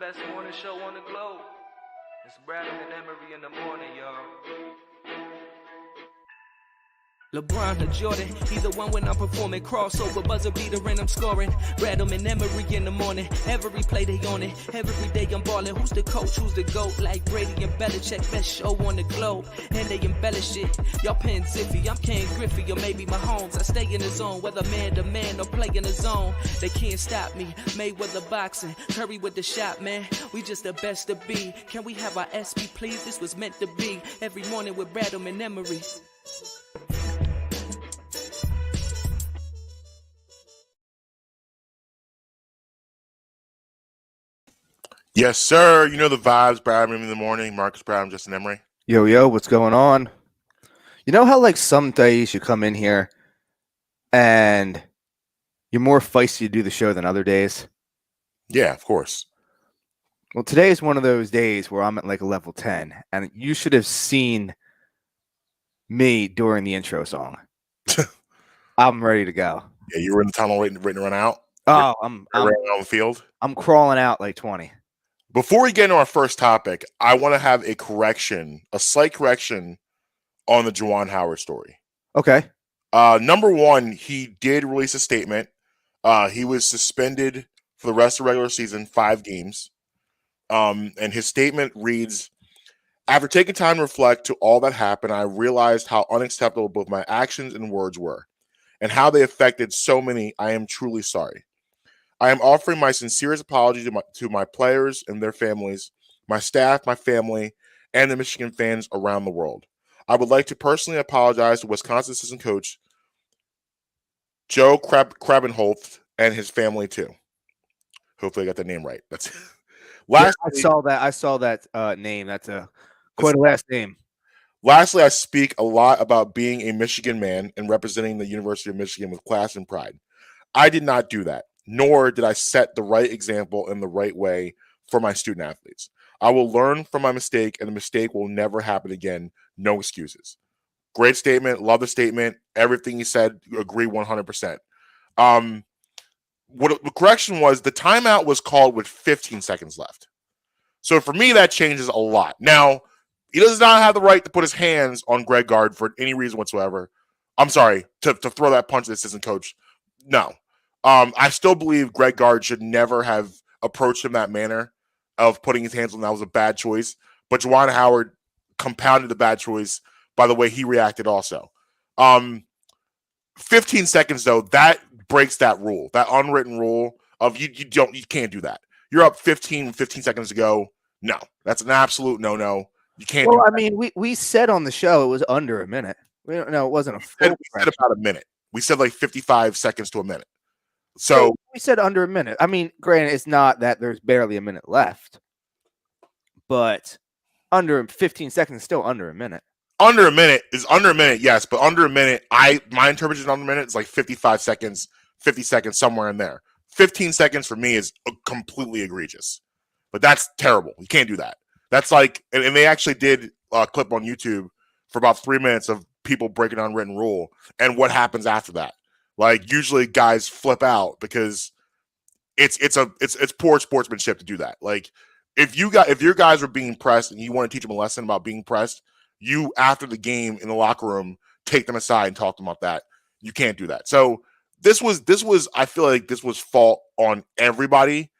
best morning show on the globe. It's Bradley and Emery in the morning, y'all. LeBron or Jordan, either one when I'm performing. Crossover, buzzer beater and I'm scoring. Bradham and Emery in the morning. Every play they on it. Every day I'm balling. Who's the coach? Who's the GOAT? Like Brady and Belichick, best show on the globe. And they embellish it. Y'all paying Ziffy, I'm Ken Griffey or maybe Mahomes. I stay in the zone, whether man to man or play in the zone. They can't stop me. Mayweather boxing, Curry with the shot, man. We just the best to be. Can we have our SP, please? This was meant to be. Every morning with Bradham and Emery. Yes, sir. You know the vibes. Brad in the morning. Marcus Brown, Justin Emery. Yo, what's going on? You know how like some days you come in here and you're more feisty to do the show than other days? Yeah, of course. Well, today is one of those days where I'm at like a level 10, and you should have seen me during the intro song. I'm ready to go. Yeah, you were in the tunnel waiting to run out? Oh, I'm on the field. I'm crawling out like 20. Before we get into our first topic, I want to have a correction, a slight correction on the Juwan Howard story. Okay. Number one, he did release a statement. He was suspended for the rest of the regular season, 5 games. And his statement reads, "After taking time to reflect to all that happened, I realized how unacceptable both my actions and words were, and how they affected so many. I am truly sorry. I am offering my sincerest apology to my players and their families, my staff, my family, and the Michigan fans around the world. I would like to personally apologize to Wisconsin assistant coach Joe Krabenholtz and his family too." Hopefully I got the name right. That's lastly, yeah, I saw that name. That's quite a last name. Lastly, I speak a lot about being a Michigan man and representing the University of Michigan with class and pride. I did not do that, nor did I set the right example in the right way for my student athletes. I will learn from my mistake, and the mistake will never happen again. No excuses. Great statement. Love the statement. Everything he said, agree 100%. What the correction was, the timeout was called with 15 seconds left. So for me, that changes a lot. Now, he does not have the right to put his hands on Greg Gard for any reason whatsoever. I'm sorry, to throw that punch at the assistant coach. No. I still believe Greg Gard should never have approached him that manner of putting his hands on. That was a bad choice. But Juwan Howard compounded the bad choice by the way he reacted also. 15 seconds, though, that breaks that rule, that unwritten rule of you can't do that. You're up 15 seconds to go. No, that's an absolute no. You can't. Well, I mean, we said on the show it was under a minute. We don't know, it wasn't a full. We said about a minute. We said like 55 seconds to a minute. So we said under a minute. I mean, granted, it's not that there's barely a minute left, but under 15 seconds is still under a minute. Under a minute is under a minute, yes, but under a minute, my interpretation under a minute is like 55 seconds, 50 seconds, somewhere in there. 15 seconds for me is completely egregious. But that's terrible. You can't do that. That's like, and they actually did a clip on YouTube for about 3 minutes of people breaking unwritten rule and what happens after that. Like usually guys flip out because it's poor sportsmanship to do that. Like if your guys are being pressed and you want to teach them a lesson about being pressed, you after the game in the locker room take them aside and talk to them about that. You can't do that. So this was I feel like this was fault on everybody.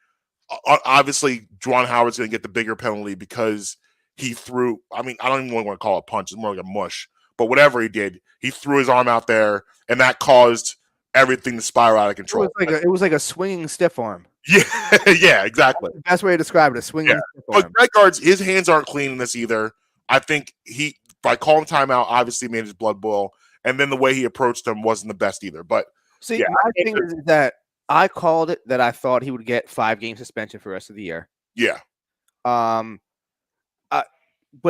Obviously, Juwan Howard's going to get the bigger penalty because he threw. I mean, I don't even want to call it a punch; it's more like a mush. But whatever he did, he threw his arm out there, and that caused everything to spiral out of control. It was like a swinging stiff arm. Yeah, exactly. That's the best way to describe it: a swinging stiff arm. But Greg Gard's his hands aren't clean in this either. I think he, by calling timeout, obviously made his blood boil, and then the way he approached him wasn't the best either. But see, my thing is that I called it that I thought he would get 5-game suspension for the rest of the year. Yeah. But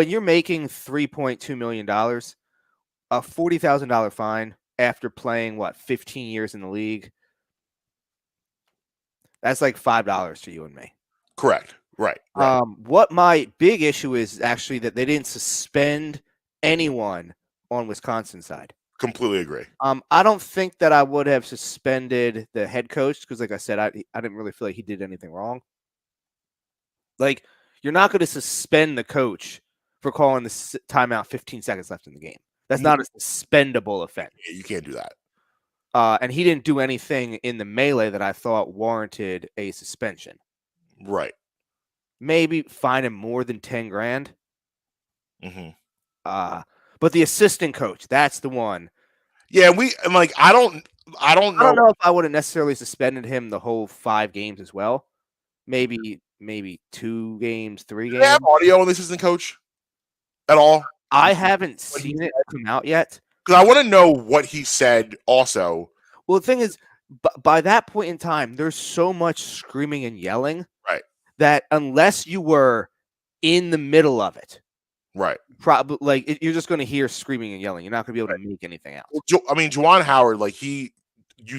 you're making $3.2 million, a $40,000 fine after playing 15 years in the league. That's like $5 to you and me. Correct. Right. What my big issue is actually that they didn't suspend anyone on Wisconsin's side. Completely agree. I don't think that I would have suspended the head coach because, like I said, I didn't really feel like he did anything wrong. Like, you're not going to suspend the coach for calling the timeout 15 seconds left in the game. That's not a suspendable offense. You can't do that. And he didn't do anything in the melee that I thought warranted a suspension. Right. Maybe fine him more than 10 grand. Mm-hmm. But the assistant coach, that's the one. Yeah, I don't know if I would have necessarily suspended him the whole 5 games as well. Maybe 2 games, 3 games. Do they have audio on the assistant coach at all? I haven't seen it come out yet. Because I want to know what he said also. Well, the thing is, by that point in time, there's so much screaming and yelling, right, that unless you were in the middle of it, right, probably like you're just going to hear screaming and yelling. You're not going to be able to make anything else. Well, I mean, Juwan Howard, like you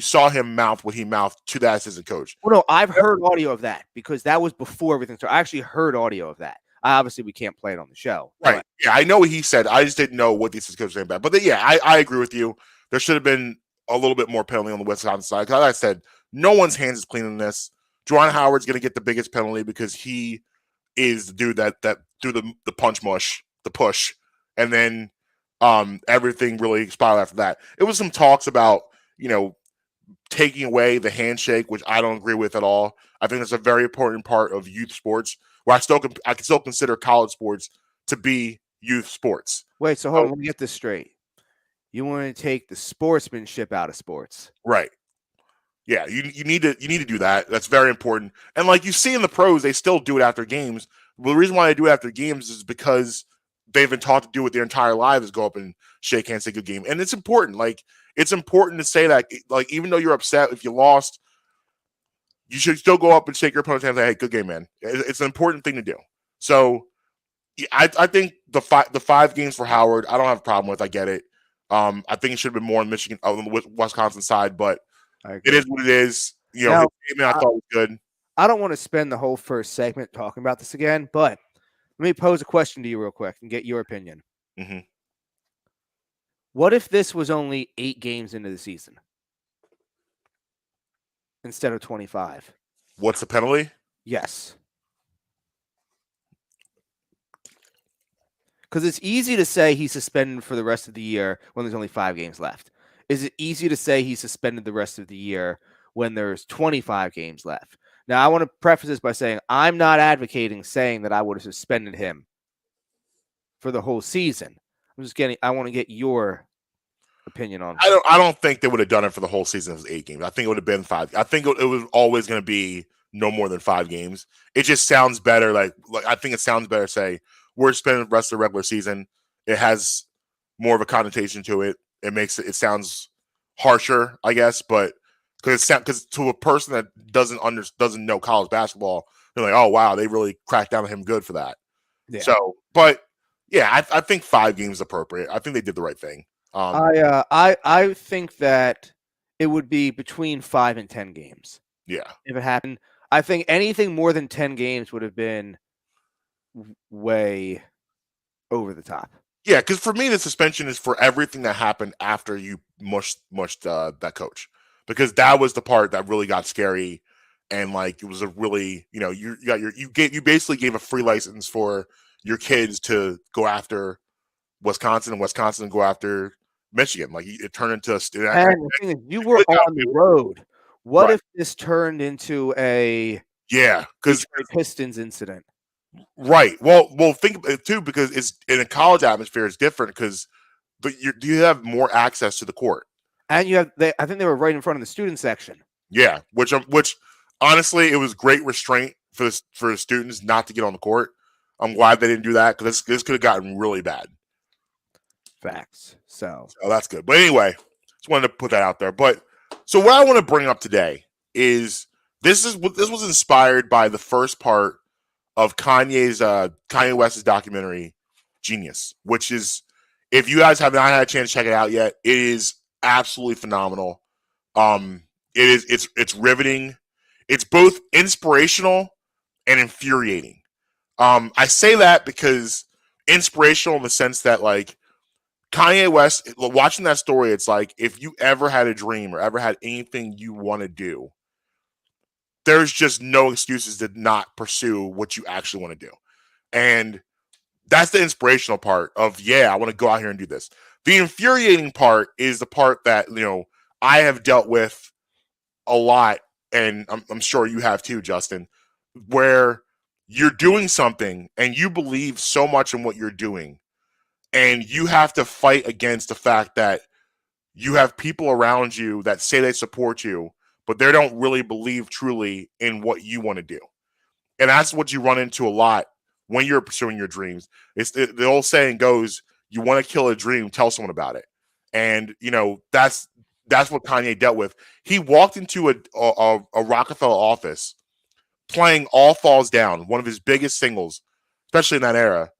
saw him mouth what he mouthed to that assistant coach. Well, no, I've heard audio of that because that was before everything started. I actually heard audio of that. Obviously, we can't play it on the show. Right. Yeah, I know what he said. I just didn't know what the assistant coach was saying about. But I agree with you. There should have been a little bit more penalty on the Wisconsin side. Because like I said, no one's hands is clean in this. Juwan Howard's going to get the biggest penalty because he is the dude that threw the punch mush, the push, and then everything really spiraled after that. It was some talks about, taking away the handshake, which I don't agree with at all. I think that's a very important part of youth sports, where I can still consider college sports to be youth sports. Wait, so hold on, let me get this straight. You want to take the sportsmanship out of sports, right? Yeah, you need to do that. That's very important. And like you see in the pros, they still do it after games. Well, the reason why they do it after games is because they've been taught to do it their entire lives, is go up and shake hands, say good game. And it's important. Like, it's important to say that, like, even though you're upset if you lost, you should still go up and shake your opponent's hand and say, hey, good game, man. It's an important thing to do. So I think the 5 games for Howard, I don't have a problem with. I get it. I think it should have been more in Michigan, on the Wisconsin side, but it is what it is. Now, I thought was good. I don't want to spend the whole first segment talking about this again, but let me pose a question to you real quick and get your opinion. Mm-hmm. What if this was only 8 games into the season instead of 25? What's the penalty? Yes. Because it's easy to say he's suspended for the rest of the year when there's only 5 games left. Is it easy to say he's suspended the rest of the year when there's 25 games left? Now, I want to preface this by saying I'm not advocating saying that I would have suspended him for the whole season. I want to get your opinion on that. I don't think they would have done it for the whole season. It was 8 games. I think it would have been 5. I think it was always going to be no more than 5 games. It just sounds better. Like I think it sounds better to say we're spending the rest of the regular season. It has more of a connotation to it. It sounds harsher, I guess, but because to a person that doesn't know college basketball, they're like, oh wow, they really cracked down on him good for that. Yeah. So, but yeah, I think 5 games is appropriate. I think they did the right thing. I think that it would be between 5 and 10 games. Yeah, if it happened, I think anything more than 10 games would have been way over the top. Yeah, because for me, the suspension is for everything that happened after you mushed that coach, because that was the part that really got scary, and like it was a really you basically gave a free license for your kids to go after Wisconsin and Wisconsin go after Michigan. Like it turned into a student. And the thing is, you were on the road. What if this turned into a because Pistons incident? Right. Well, think about it too, because it's in a college atmosphere. It's different because you have more access to the court, and I think they were right in front of the student section. Yeah, which honestly, it was great restraint for the students not to get on the court. I'm glad they didn't do that because this could have gotten really bad. Facts. So that's good. But anyway, just wanted to put that out there. But so what I want to bring up today is this was inspired by the first part of Kanye West's documentary Genius, which is, if you guys have not had a chance to check it out yet, it is absolutely phenomenal. It's riveting. It's both inspirational and infuriating. I say that because inspirational in the sense that, like, Kanye West, watching that story, it's like if you ever had a dream or ever had anything you want to do, there's just no excuses to not pursue what you actually want to do. And that's the inspirational part of, yeah, I want to go out here and do this. The infuriating part is the part that, I have dealt with a lot, and I'm sure you have too, Justin, where you're doing something and you believe so much in what you're doing, and you have to fight against the fact that you have people around you that say they support you, but they don't really believe truly in what you want to do. And that's what you run into a lot when you're pursuing your dreams. It's the old saying goes, you want to kill a dream, tell someone about it. And, that's what Kanye dealt with. He walked into a Rockefeller office playing All Falls Down, one of his biggest singles, especially in that era.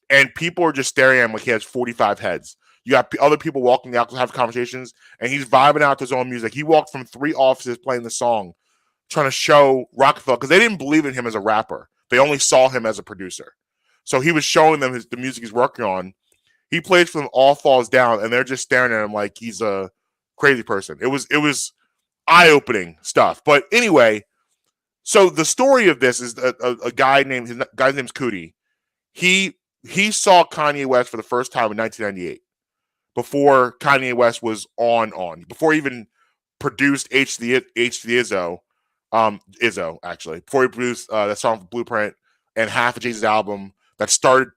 And people are just staring at him like he has 45 heads. You got other people walking out to have conversations, and he's vibing out to his own music. He walked from 3 offices playing the song, trying to show Rockefeller, because they didn't believe in him as a rapper. They only saw him as a producer. So he was showing them the music he's working on. He plays for them All Falls Down, and they're just staring at him like he's a crazy person. It was eye-opening stuff. But anyway, so the story of this is a guy named, his guy's name's Coodie. He saw Kanye West for the first time in 1998, before Kanye West was before he even produced H the Izzo, actually, before he produced that song for Blueprint and half of Jay-Z's album that started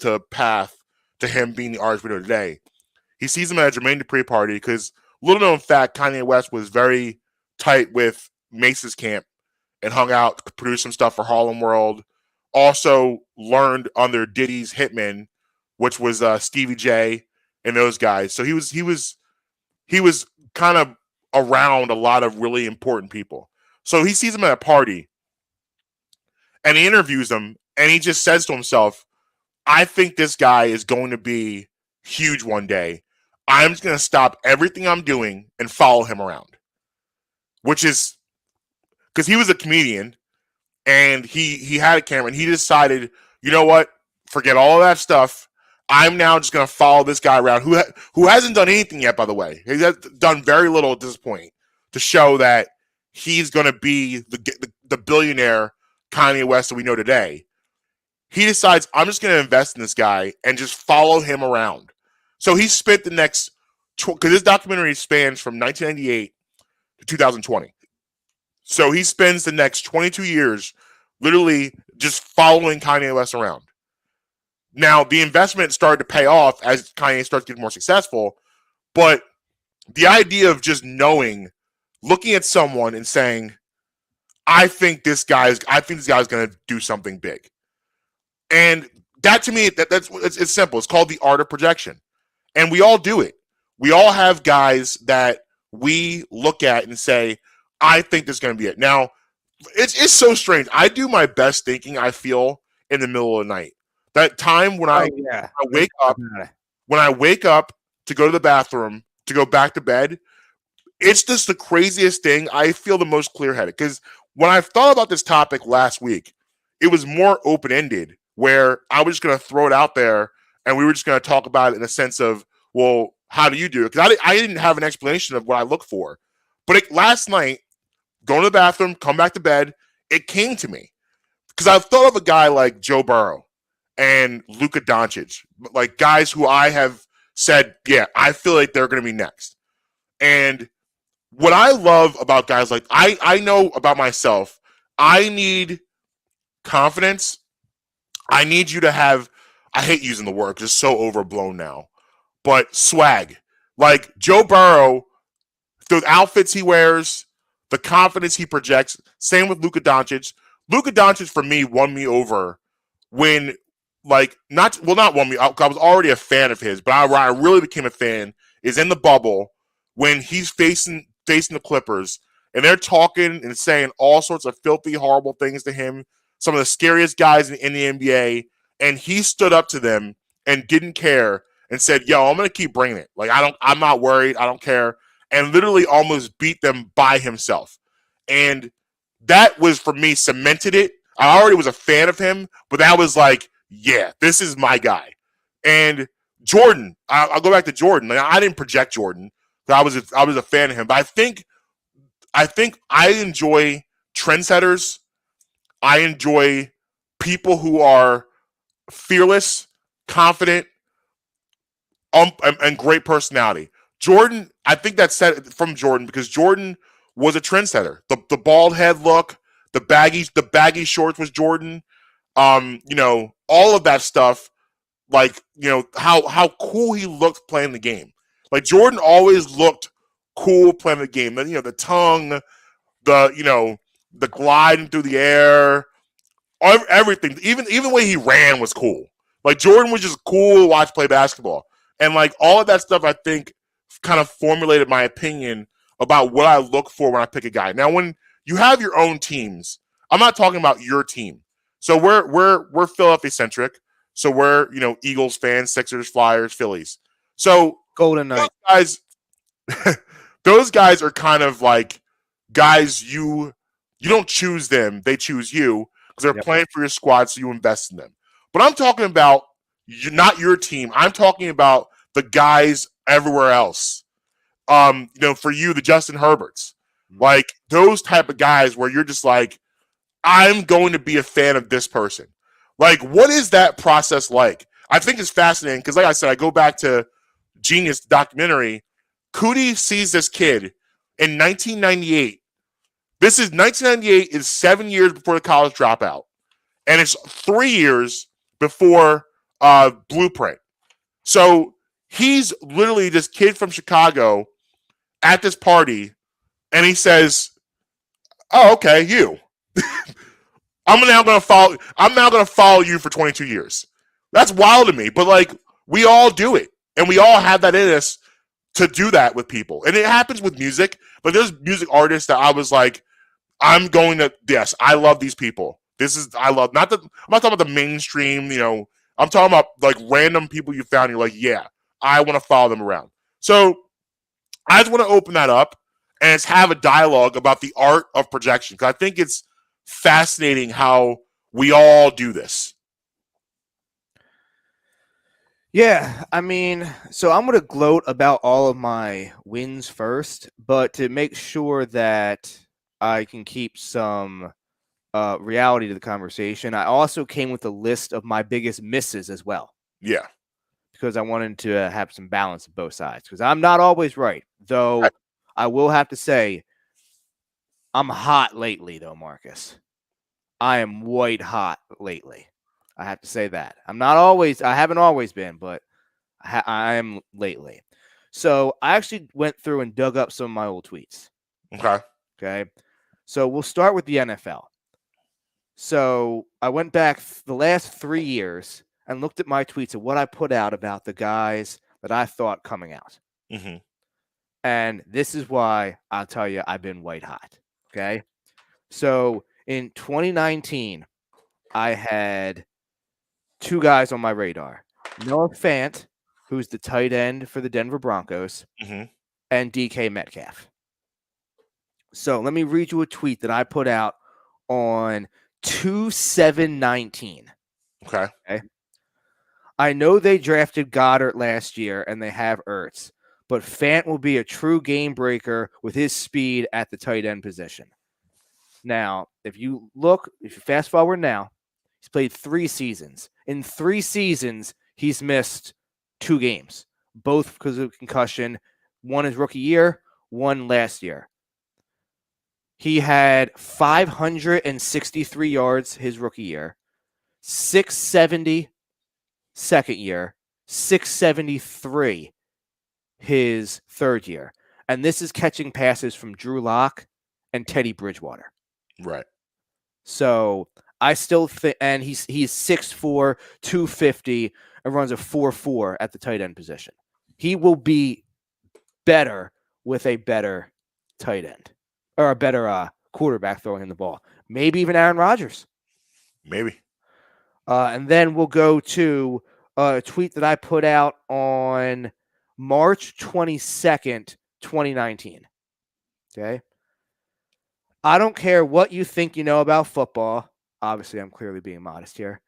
to path to him being the artist we know today. He sees him at a Jermaine Dupri party because, little known fact, Kanye West was very tight with Mace's camp and hung out, produced some stuff for Harlem World. Also learned under Diddy's hitman, which was Stevie J and those guys. So he was kind of around a lot of really important people. So he sees him at a party and he interviews him, and he just says to himself, I think this guy is going to be huge one day. I'm just going to stop everything I'm doing and follow him around. Which is because he was a comedian and he had a camera, and he decided, you know what? Forget all of that stuff. I'm now just going to follow this guy around who hasn't done anything yet, by the way. He has done very little at this point to show that he's going to be the billionaire Kanye West that we know today. He decides, I'm just going to invest in this guy and just follow him around. So he spent the next, because this documentary spans from 1998 to 2020. So he spends the next 22 years literally just following Kanye West around. Now, the investment started to pay off as Kanye starts getting more successful, but the idea of just looking at someone and saying, I think this guy's going to do something big. And that, to me, it's simple. It's called the art of projection. And we all do it. We all have guys that we look at and say, I think this is going to be it. Now, it's so strange. I do my best thinking, I feel, in the middle of the night. That time when I wake up to go to the bathroom, to go back to bed, it's just the craziest thing. I feel the most clear-headed. Because when I thought about this topic last week, it was more open-ended, where I was just going to throw it out there and we were just going to talk about it in a sense of, well, how do you do it? Because I didn't have an explanation of what I look for. But last night, going to the bathroom, come back to bed, it came to me. Because I've thought of a guy like Joe Burrow and Luka Doncic, like guys who I have said, yeah, I feel like they're going to be next. And what I love about guys like, I know about myself, I need confidence. I need you to have, I hate using the word because it's so overblown now, but swag. Like Joe Burrow, the outfits he wears, the confidence he projects. Same with Luka Doncic. Luka Doncic, for me, won me over when, not won me. I was already a fan of his, but where I really became a fan is in the bubble when he's facing the Clippers, and they're talking and saying all sorts of filthy, horrible things to him. Some of the scariest guys in the NBA, and he stood up to them and didn't care and said, yo, I'm going to keep bringing it. Like, I'm not worried. I don't care. And literally almost beat them by himself. And that was, for me, cemented it. I already was a fan of him, but that was like, yeah, this is my guy. And Jordan, I'll go back to Jordan. Like, I didn't project Jordan. I was a fan of him. But I think I enjoy trendsetters. I enjoy people who are fearless, confident, and great personality. Jordan, I think that's said from Jordan because Jordan was a trendsetter. The bald head look, the baggy shorts was Jordan. All of that stuff, like, how cool he looked playing the game. Like Jordan always looked cool playing the game. The tongue, the gliding through the air, everything. Even the way he ran was cool. Like Jordan was just cool to watch play basketball. And like all of that stuff, I think, kind of formulated my opinion about what I look for when I pick a guy. Now, when you have your own teams, I'm not talking about your team. So we're Philadelphia centric. So we're Eagles fans, Sixers, Flyers, Phillies. So Golden Knight those guys are kind of like guys you don't choose them, they choose you because they're playing for your squad, so you invest in them. But I'm talking about not your team. I'm talking about the guys everywhere else. For you, the Justin Herberts, like those type of guys where you're just like, I'm going to be a fan of this person. Like, what is that process like? I think it's fascinating because, like I said, I go back to Genius documentary. Cootie sees this kid in 1998. This is 1998 is 7 years before the college dropout, and it's 3 years before Blueprint. So he's literally this kid from Chicago at this party, and he says, "Oh, okay, you. I'm now going to follow you for 22 years." That's wild to me, but like we all do it, and we all have that in us to do that with people, and it happens with music. But there's music artists that I was like, I love these people. I'm not talking about the mainstream, I'm talking about like random people you found. You're like, yeah, I want to follow them around. So I just want to open that up and have a dialogue about the art of projection, because I think it's fascinating how we all do this. Yeah, I mean, so I'm going to gloat about all of my wins first, but to make sure that I can keep some reality to the conversation, I also came with a list of my biggest misses as well. Yeah. Because I wanted to have some balance of both sides, because I'm not always right, though. I will have to say I'm hot lately, though, Marcus. I am white hot lately. I have to say that. I haven't always been, but I am lately. So I actually went through and dug up some of my old tweets. Okay. So we'll start with the NFL. So I went back the last 3 years and looked at my tweets of what I put out about the guys that I thought coming out. Mm-hmm. And this is why I'll tell you I've been white hot. Okay. So in 2019, I had 2 guys on my radar: Noah Fant, who's the tight end for the Denver Broncos, and DK Metcalf. So let me read you a tweet that I put out on 2/7/19. Okay. I know they drafted Goddard last year and they have Ertz, but Fant will be a true game breaker with his speed at the tight end position. Now, if you fast forward now, he's played 3 seasons. In 3 seasons, he's missed 2 games, both because of concussion. One his rookie year, one last year. He had 563 yards his rookie year, 670 second year, 673 his third year. And this is catching passes from Drew Lock and Teddy Bridgewater. Right. So I still think, and he's 6'4", 250, and runs a 4.4 at the tight end position. He will be better with a better tight end or a better quarterback throwing in the ball. Maybe even Aaron Rodgers. Maybe. And then we'll go to a tweet that I put out on March 22nd, 2019. Okay. I don't care what you think you know about football. Obviously, I'm clearly being modest here.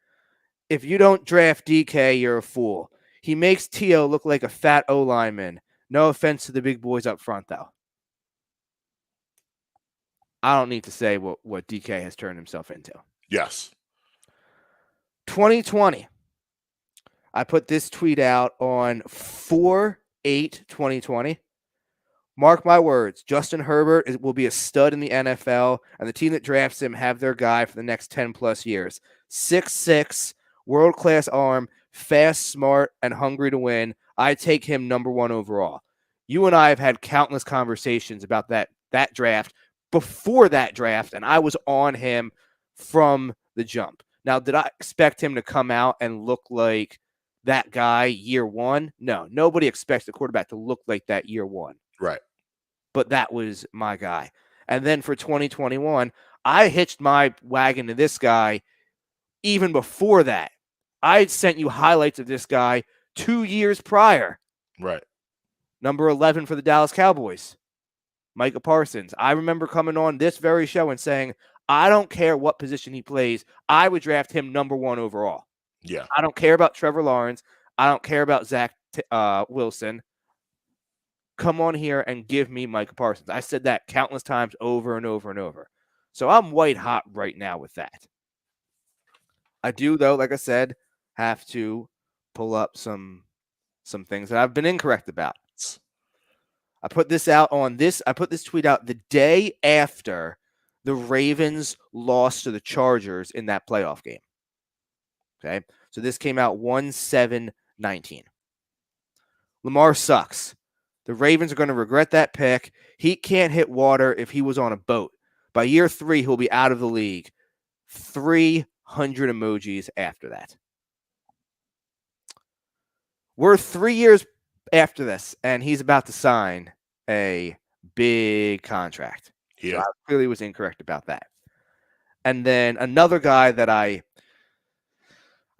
If you don't draft DK, you're a fool. He makes T.O. look like a fat O-lineman. No offense to the big boys up front, though. I don't need to say what DK has turned himself into. Yes. 2020. I put this tweet out on 4/8/2020. Mark my words, Justin Herbert will be a stud in the NFL, and the team that drafts him have their guy for the next 10 plus years. 6'6", world-class arm, fast, smart, and hungry to win. I take him number 1 overall. You and I have had countless conversations about that draft before that draft, and I was on him from the jump. Now, did I expect him to come out and look like that guy year one? No, nobody expects the quarterback to look like that year one. Right. But that was my guy. And then for 2021, I hitched my wagon to this guy even before that. I had sent you highlights of this guy 2 years prior. Right. Number 11 for the Dallas Cowboys, Micah Parsons. I remember coming on this very show and saying, I don't care what position he plays. I would draft him number 1 overall. Yeah. I don't care about Trevor Lawrence. I don't care about Zach Wilson. Come on here and give me Micah Parsons. I said that countless times over and over and over. So I'm white hot right now with that. I do, though, like I said, have to pull up some things that I've been incorrect about. I put this tweet out the day after the Ravens lost to the Chargers in that playoff game. Okay, so this came out 1/7/19. Lamar sucks. The Ravens are going to regret that pick. He can't hit water if he was on a boat. By year 3, he'll be out of the league. 300 emojis after that. We're 3 years after this, and he's about to sign a big contract. Yeah. So I clearly was incorrect about that. And then another guy that I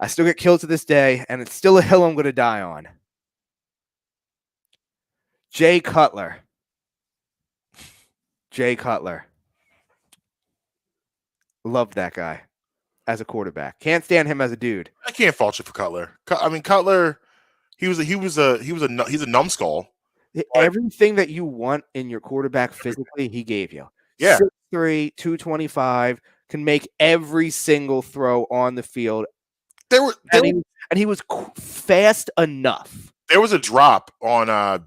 still get killed to this day, and it's still a hill I'm going to die on. Jay Cutler. Jay Cutler. Love that guy as a quarterback. Can't stand him as a dude. I can't fault you for Cutler. I mean, Cutler, he's a numbskull. Everything that you want in your quarterback physically, he gave you. Yeah. 6'3", 225, can make every single throw on the field. He was fast enough. There was a drop on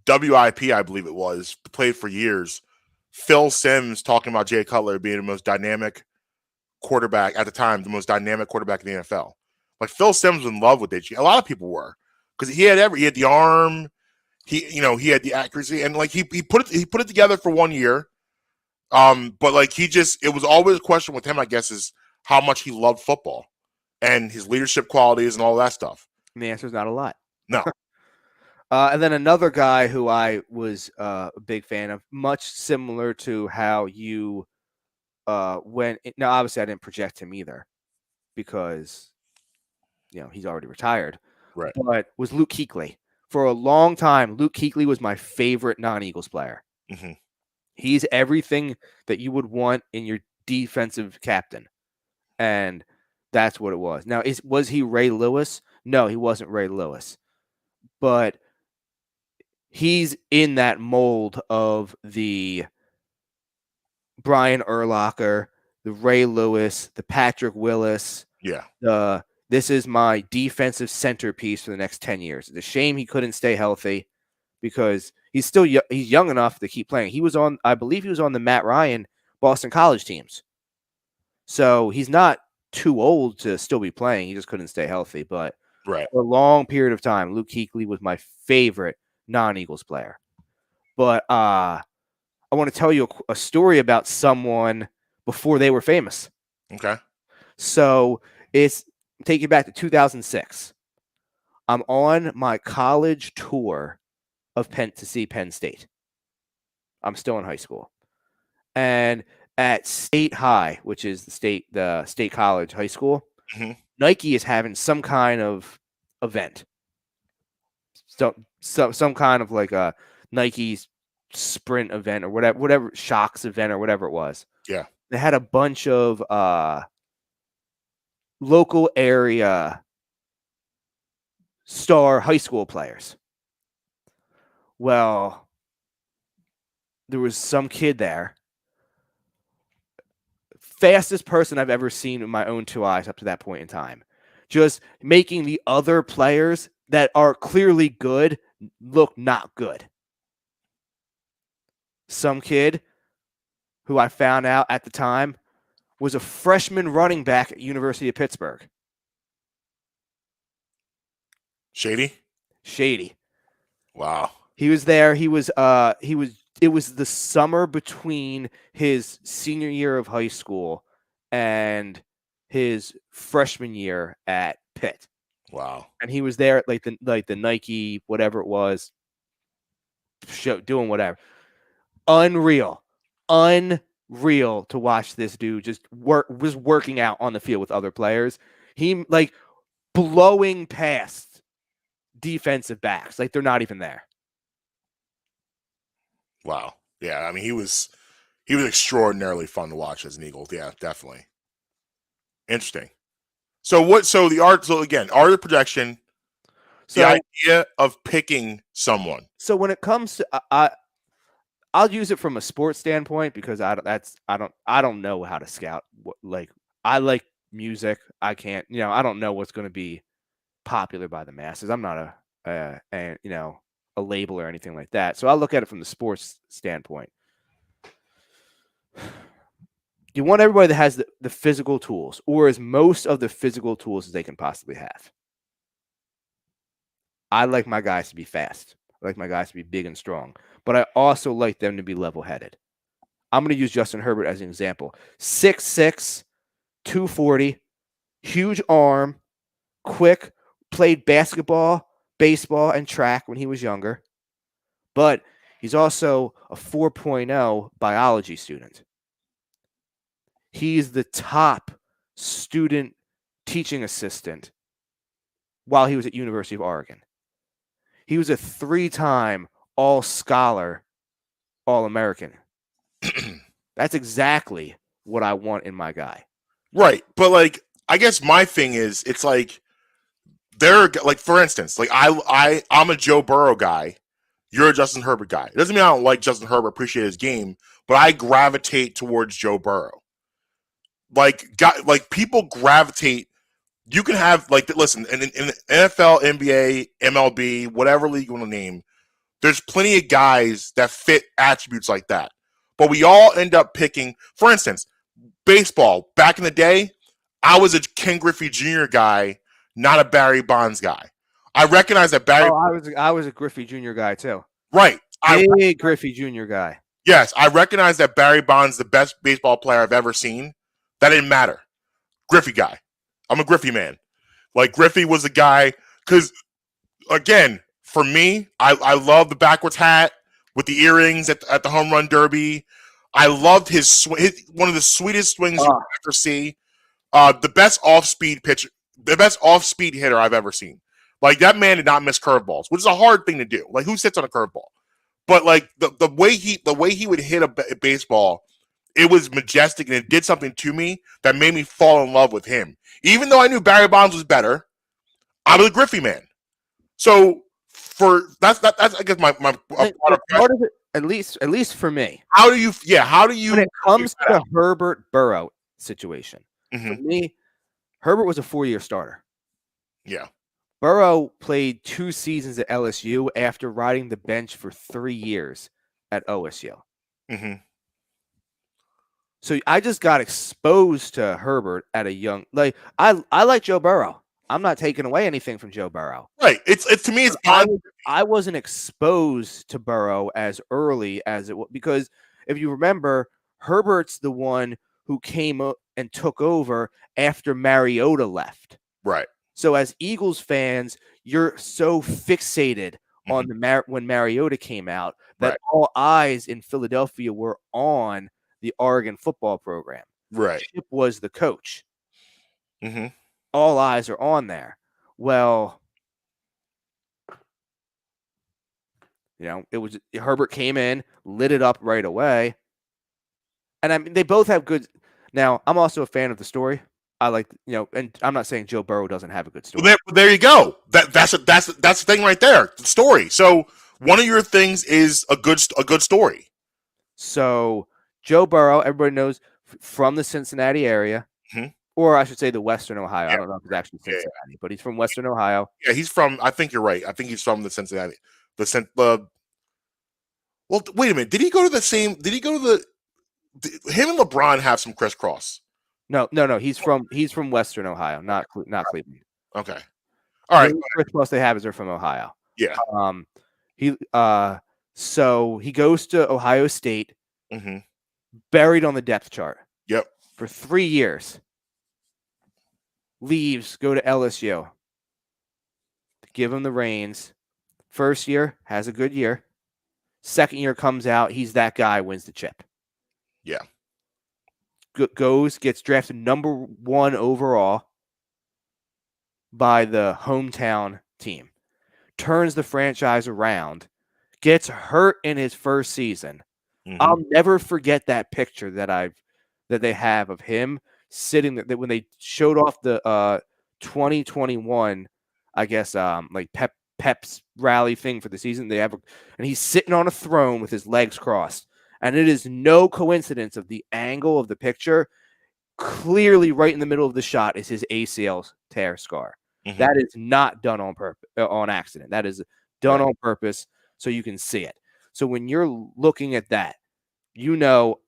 WIP, I believe it was, played for years. Phil Simms talking about Jay Cutler being the most dynamic quarterback at the time, the most dynamic quarterback in the NFL. Like Phil Simms was in love with it. A lot of people were, because he had the arm, he had the accuracy, and like he put it together for 1 year. But like it was always a question with him, I guess, is how much he loved football and his leadership qualities and all that stuff. And the answer is not a lot. No. And then another guy who I was a big fan of, much similar to how you went. Now, obviously, I didn't project him either because, he's already retired. Right. But was Luke Kuechly. For a long time, Luke Kuechly was my favorite non-Eagles player. Mm-hmm. He's everything that you would want in your defensive captain. And that's what it was. Now, was he Ray Lewis? No, he wasn't Ray Lewis. But he's in that mold of the Brian Urlacher, the Ray Lewis, the Patrick Willis. Yeah. This is my defensive centerpiece for the next 10 years. It's a shame he couldn't stay healthy because he's young enough to keep playing. I believe he was on the Matt Ryan Boston College teams. So he's not too old to still be playing. He just couldn't stay healthy. But right. For a long period of time, Luke Kuechly was my favorite non-Eagles player. But I want to tell you a story about someone before they were famous. Okay. So take you back to 2006. I'm on my college tour of to see Penn State. I'm still in high school. And at State High, which is the state college high school, mm-hmm. Nike is having some kind of event. So some kind of like a Nike sprint event or whatever Shocks event or whatever it was. Yeah. They had a bunch of local area star high school players. Well, there was some kid there fastest person I've ever seen with my own two eyes up to that point in time. Just making the other players that are clearly good look not good. Some kid who I found out at the time was a freshman running back at University of Pittsburgh. Shady. Wow. He was there. It was the summer between his senior year of high school and his freshman year at Pitt. Wow. And he was there at like the Nike, whatever it was, show, doing whatever. Unreal to watch this dude just was working out on the field with other players. He like blowing past defensive backs like they're not even there. Wow. Yeah, I mean he was extraordinarily fun to watch as an Eagle. Yeah, definitely. Interesting. So the art of projection, the idea of picking someone. So when it comes to I'll use it from a sports standpoint because I don't know how to scout. Like I like music. I can't, I don't know what's going to be popular by the masses. I'm not a label or anything like that. So I'll look at it from the sports standpoint. You want everybody that has the physical tools, or as most of the physical tools as they can possibly have. I like my guys to be fast. I like my guys to be big and strong. But I also like them to be level-headed. I'm going to use Justin Herbert as an example. 6'6", 240, huge arm, quick, played basketball, baseball, and track when he was younger. But he's also a 4.0 biology student. He's the top student teaching assistant while he was at University of Oregon. He was a 3-time all-scholar, all-American. That's exactly what I want in my guy. Right. But like, I guess my thing is, it's like, they're like, for instance, like I'm a Joe Burrow guy. You're a Justin Herbert guy. It doesn't mean I don't like Justin Herbert, appreciate his game, but I gravitate towards Joe Burrow. Like people gravitate. You can have listen in NFL, NBA, MLB, whatever league you want to name. There's plenty of guys that fit attributes like that, but we all end up picking. For instance, baseball. Back in the day, I was a Ken Griffey Jr. guy, not a Barry Bonds guy. I recognize that Barry. I was a Griffey Jr. guy too. Right, big Griffey Jr. guy. Yes, I recognize that Barry Bonds is the best baseball player I've ever seen. That didn't matter. Griffey guy. I'm a Griffey man. Like Griffey was a guy because, again, for me, I love the backwards hat with the earrings at the home run derby. I loved his one of the sweetest swings you ever see. The best off-speed pitcher, the best off-speed hitter I've ever seen. Like that man did not miss curveballs, which is a hard thing to do. Like who sits on a curveball? But like the way he would hit a baseball, it was majestic, and it did something to me that made me fall in love with him. Even though I knew Barry Bonds was better, I was a Griffey man. So that's I guess my part of it, at least for me. How do you when it comes to the Herbert Burrow situation? Mm-hmm. For me, Herbert was a 4-year starter. Yeah. Burrow played 2 seasons at LSU after riding the bench for 3 years at OSU. Mm-hmm. So I just got exposed to Herbert at a young. Like I like Joe Burrow. I'm not taking away anything from Joe Burrow. Right. It's to me. I wasn't exposed to Burrow as early as it was because if you remember, Herbert's the one who came up and took over after Mariota left. Right. So as Eagles fans, you're so fixated on when Mariota came out that all eyes in Philadelphia were on the Oregon football program. Right. Chip was the coach. Mm-hmm. All eyes are on there. Well, it was Herbert came in, lit it up right away. And I mean, they both have good. Now, I'm also a fan of the story. I like, and I'm not saying Joe Burrow doesn't have a good story. Well, there you go. That's the thing right there. The story. So one of your things is a good story. So Joe Burrow, everybody knows, from the Cincinnati area, Mhm. or I should say the Western Ohio. I Yeah. don't know if it's actually Yeah, yeah. Cincinnati, but he's from Western Ohio. Yeah, he's from. I think you're right. I think he's from the Cincinnati. Well, wait a minute. Did he go to the same? Did he go to the? Him and LeBron have some crisscross. No. He's from Western Ohio, not Cleveland. Okay. All right. The crisscross they have is they're from Ohio. Yeah. So he goes to Ohio State, Mm-hmm. buried on the depth chart. Yep. For 3 years. Leaves, go to LSU. Give him the reins. First year, has a good year. Second year comes out, he's that guy, wins the chip. Yeah. Gets drafted number 1 overall by the hometown team. Turns the franchise around. Gets hurt in his first season. Mm-hmm. I'll never forget that picture that they have of him sitting there when they showed off the 2021, I guess, like Pep's rally thing for the season. And he's sitting on a throne with his legs crossed. And it is no coincidence of the angle of the picture. Clearly, right in the middle of the shot is his ACL tear scar. Mm-hmm. That is not done on purpose, on accident. That is done on purpose, so you can see it. So when you're looking at that, all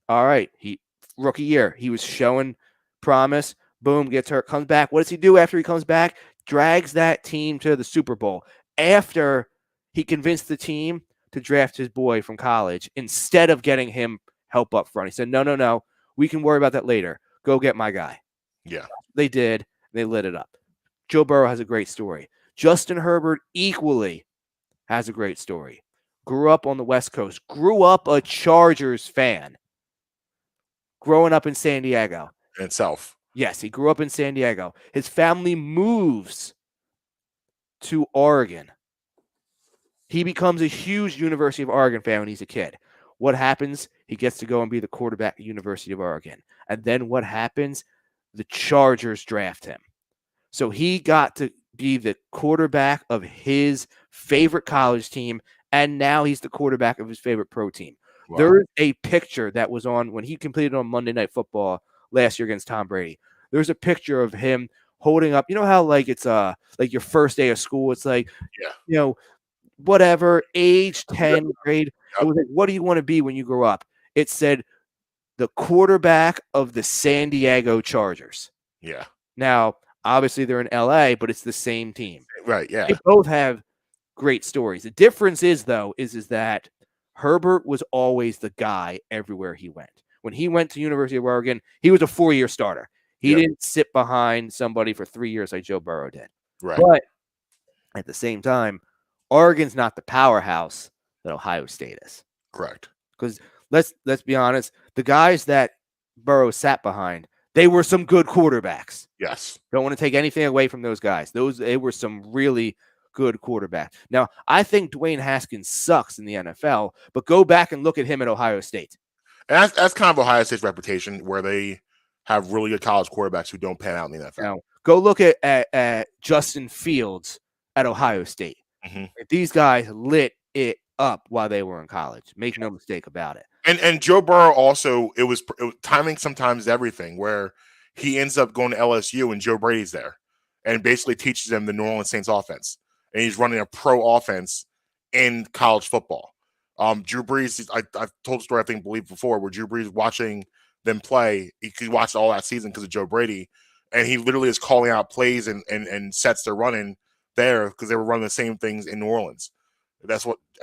right, rookie year, he was showing promise. Boom, gets hurt, comes back. What does he do after he comes back? Drags that team to the Super Bowl after he convinced the team to draft his boy from college instead of getting him help up front. He said, no, we can worry about that later. Go get my guy. Yeah. They did. They lit it up. Joe Burrow has a great story. Justin Herbert equally has a great story. Grew up on the West Coast. Grew up a Chargers fan. Growing up in San Diego. Itself. Yes, he grew up in San Diego. His family moves to Oregon. He becomes a huge University of Oregon fan when he's a kid. What happens? He gets to go and be the quarterback at University of Oregon. And then what happens? The Chargers draft him. So he got to be the quarterback of his favorite college team, and now he's the quarterback of his favorite pro team. Wow. There's a picture that was on when he completed on Monday Night Football last year against Tom Brady. There's a picture of him holding up. You know how like it's like your first day of school? It's like, whatever, age 10 grade. It was like, what do you want to be when you grow up? It said the quarterback of the San Diego Chargers. Yeah. Now, obviously they're in LA, but it's the same team. Right, yeah. They both have great stories. The difference is that Herbert was always the guy everywhere he went. When he went to University of Oregon, he was a 4-year starter. He didn't sit behind somebody for 3 years like Joe Burrow did. Right. But at the same time, Oregon's not the powerhouse that Ohio State is. Correct. Because let's be honest, the guys that Burrow sat behind, they were some good quarterbacks. Yes. Don't want to take anything away from those guys. They were some really good quarterbacks. Now, I think Dwayne Haskins sucks in the NFL, but go back and look at him at Ohio State. And that's kind of Ohio State's reputation, where they have really good college quarterbacks who don't pan out in the NFL. Now, go look at Justin Fields at Ohio State. Mm-hmm. These guys lit it up while they were in college. Make no mistake about it. And Joe Burrow also, it was timing sometimes everything, where he ends up going to LSU and Joe Brady's there and basically teaches him the New Orleans Saints offense. And he's running a pro offense in college football. Drew Brees, I've told the story, I believe before, where Drew Brees watching them play, he watched all that season because of Joe Brady, and he literally is calling out plays and sets they're running there because they were running the same things in New Orleans.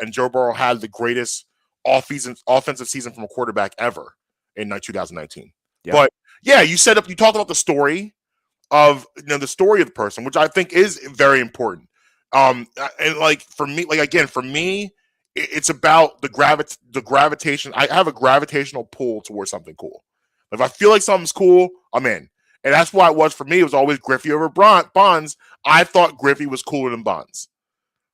And Joe Burrow had the greatest offensive season from a quarterback ever in 2019. Yeah. But yeah, you talked about the story of the story of the person, which I think is very important. And like for me, it's about the gravitation. I have a gravitational pull towards something cool. If I feel like something's cool, I'm in. And that's why it was for me. It was always Griffey over Bonds. I thought Griffey was cooler than Bonds,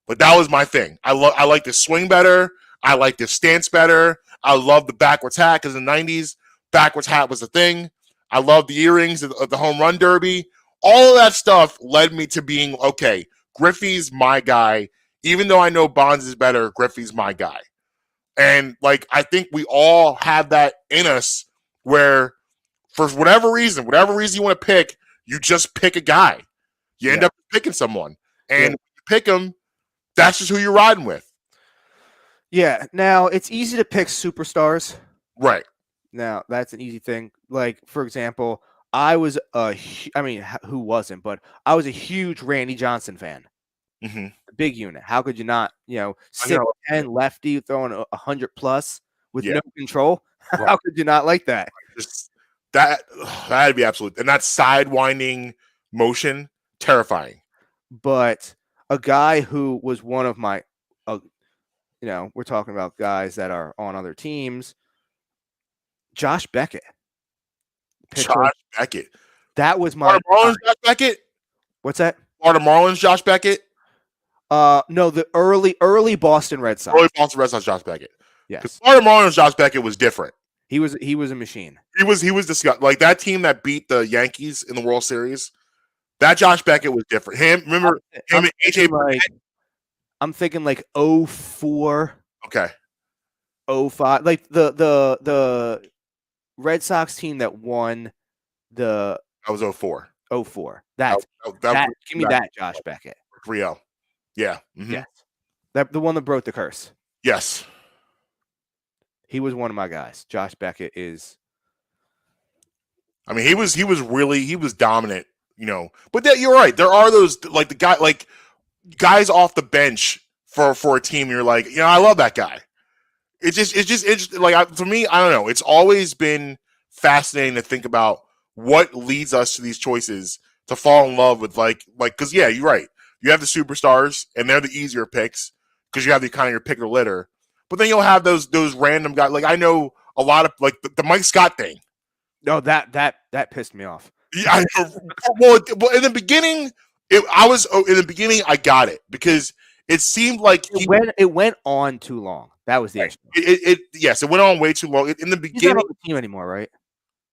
but that was my thing. I like the swing better. I like the stance better. I love the backwards hat because in the 90s, backwards hat was a thing. I love the earrings of the home run derby. All of that stuff led me to being, okay, Griffey's my guy. Even though I know Bonds is better, Griffey's my guy. And like, I think we all have that in us where for whatever reason you want to pick, you just pick a guy. You end up picking someone, and when you pick him, that's just who you're riding with. Yeah. Now it's easy to pick superstars. Right. Now that's an easy thing. Like for example, I was who wasn't? But I was a huge Randy Johnson fan. Mm-hmm. The big unit. How could you not? 6'10" lefty throwing 100+ with no control. Right. How could you not like that? Just that'd be absolute. And that sidewinding motion, terrifying. But a guy who was one of my, we're talking about guys that are on other teams. Josh Beckett. Josh Beckett. That was my Marlins. Josh Beckett. What's that? Florida Marlins. Josh Beckett. No, the early Boston Red Sox. Early Boston Red Sox. Josh Beckett. Yes. Florida Marlins. Josh Beckett was different. He was a machine. He was disgusting. Like that team that beat the Yankees in the World Series. That Josh Beckett was different. Him and AJ. I'm thinking like 04. Okay. 05. Like the Red Sox team that won the. That was 04. 04. Give me that Josh Beckett. 3-0. Yeah. Mm-hmm. Yes. The one that broke the curse. Yes. He was one of my guys. Josh Beckett is. I mean, he was dominant, But you're right. There are those guys off the bench for a team. You're like, I love that guy. It's just interesting. Like for me, I don't know. It's always been fascinating to think about what leads us to these choices to fall in love with because you're right. You have the superstars and they're the easier picks because you have the kind of your pick of the litter. But then you'll have those random guys. Like I know a lot of the Mike Scott thing. No, that pissed me off. Yeah, well, in the beginning, I got it because it seemed like it went on too long. That was the issue. It went on way too long. In the beginning, he's not on the team anymore, right?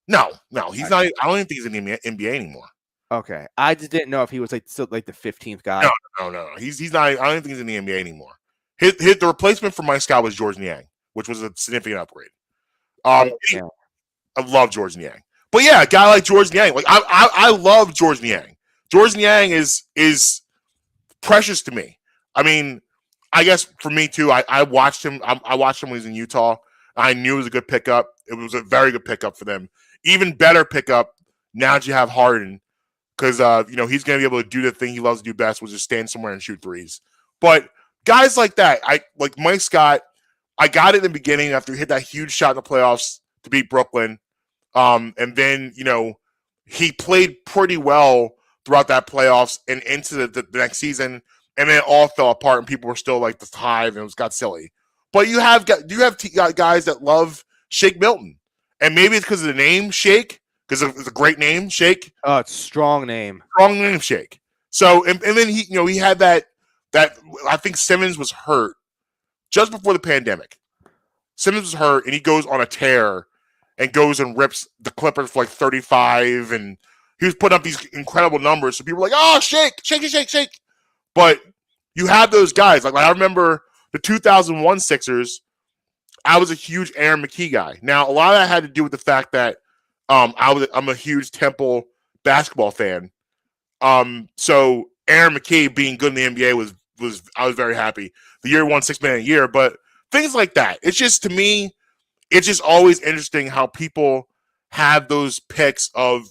No, he's not. I don't even think he's in the NBA anymore. Okay, I just didn't know if he was still the 15th guy. No. He's not. I don't even think he's in the NBA anymore. The replacement for Mike Scott was George Niang, which was a significant upgrade. I love George Niang, but yeah, a guy like George Niang, I love George Niang. George Niang is precious to me. I mean, I guess for me too. I watched him. I watched him when he was in Utah. I knew it was a good pickup. It was a very good pickup for them. Even better pickup now that you have Harden, because he's going to be able to do the thing he loves to do best, which is stand somewhere and shoot threes. But guys like that, I like Mike Scott. I got it in the beginning after he hit that huge shot in the playoffs to beat Brooklyn, and then he played pretty well throughout that playoffs and into the next season, and then it all fell apart and people were still like the hive and it got silly. But you have guys that love Shake Milton, and maybe it's because of the name Shake, because it's a great name, Shake. Oh, it's strong name, Shake. So and then he had that I think Simmons was hurt just before the pandemic. Simmons was hurt and he goes on a tear and goes and rips the Clippers for 35, and he was putting up these incredible numbers. So people were like, "Oh, Shake." But you have those guys. Like I remember the 2001 Sixers. I was a huge Aaron McKie guy. Now, a lot of that had to do with the fact that I'm a huge Temple basketball fan. So Aaron McKie being good in the NBA was I was very happy. The year won $6 million a year, but things like that. It's just, to me, it's just always interesting how people have those picks of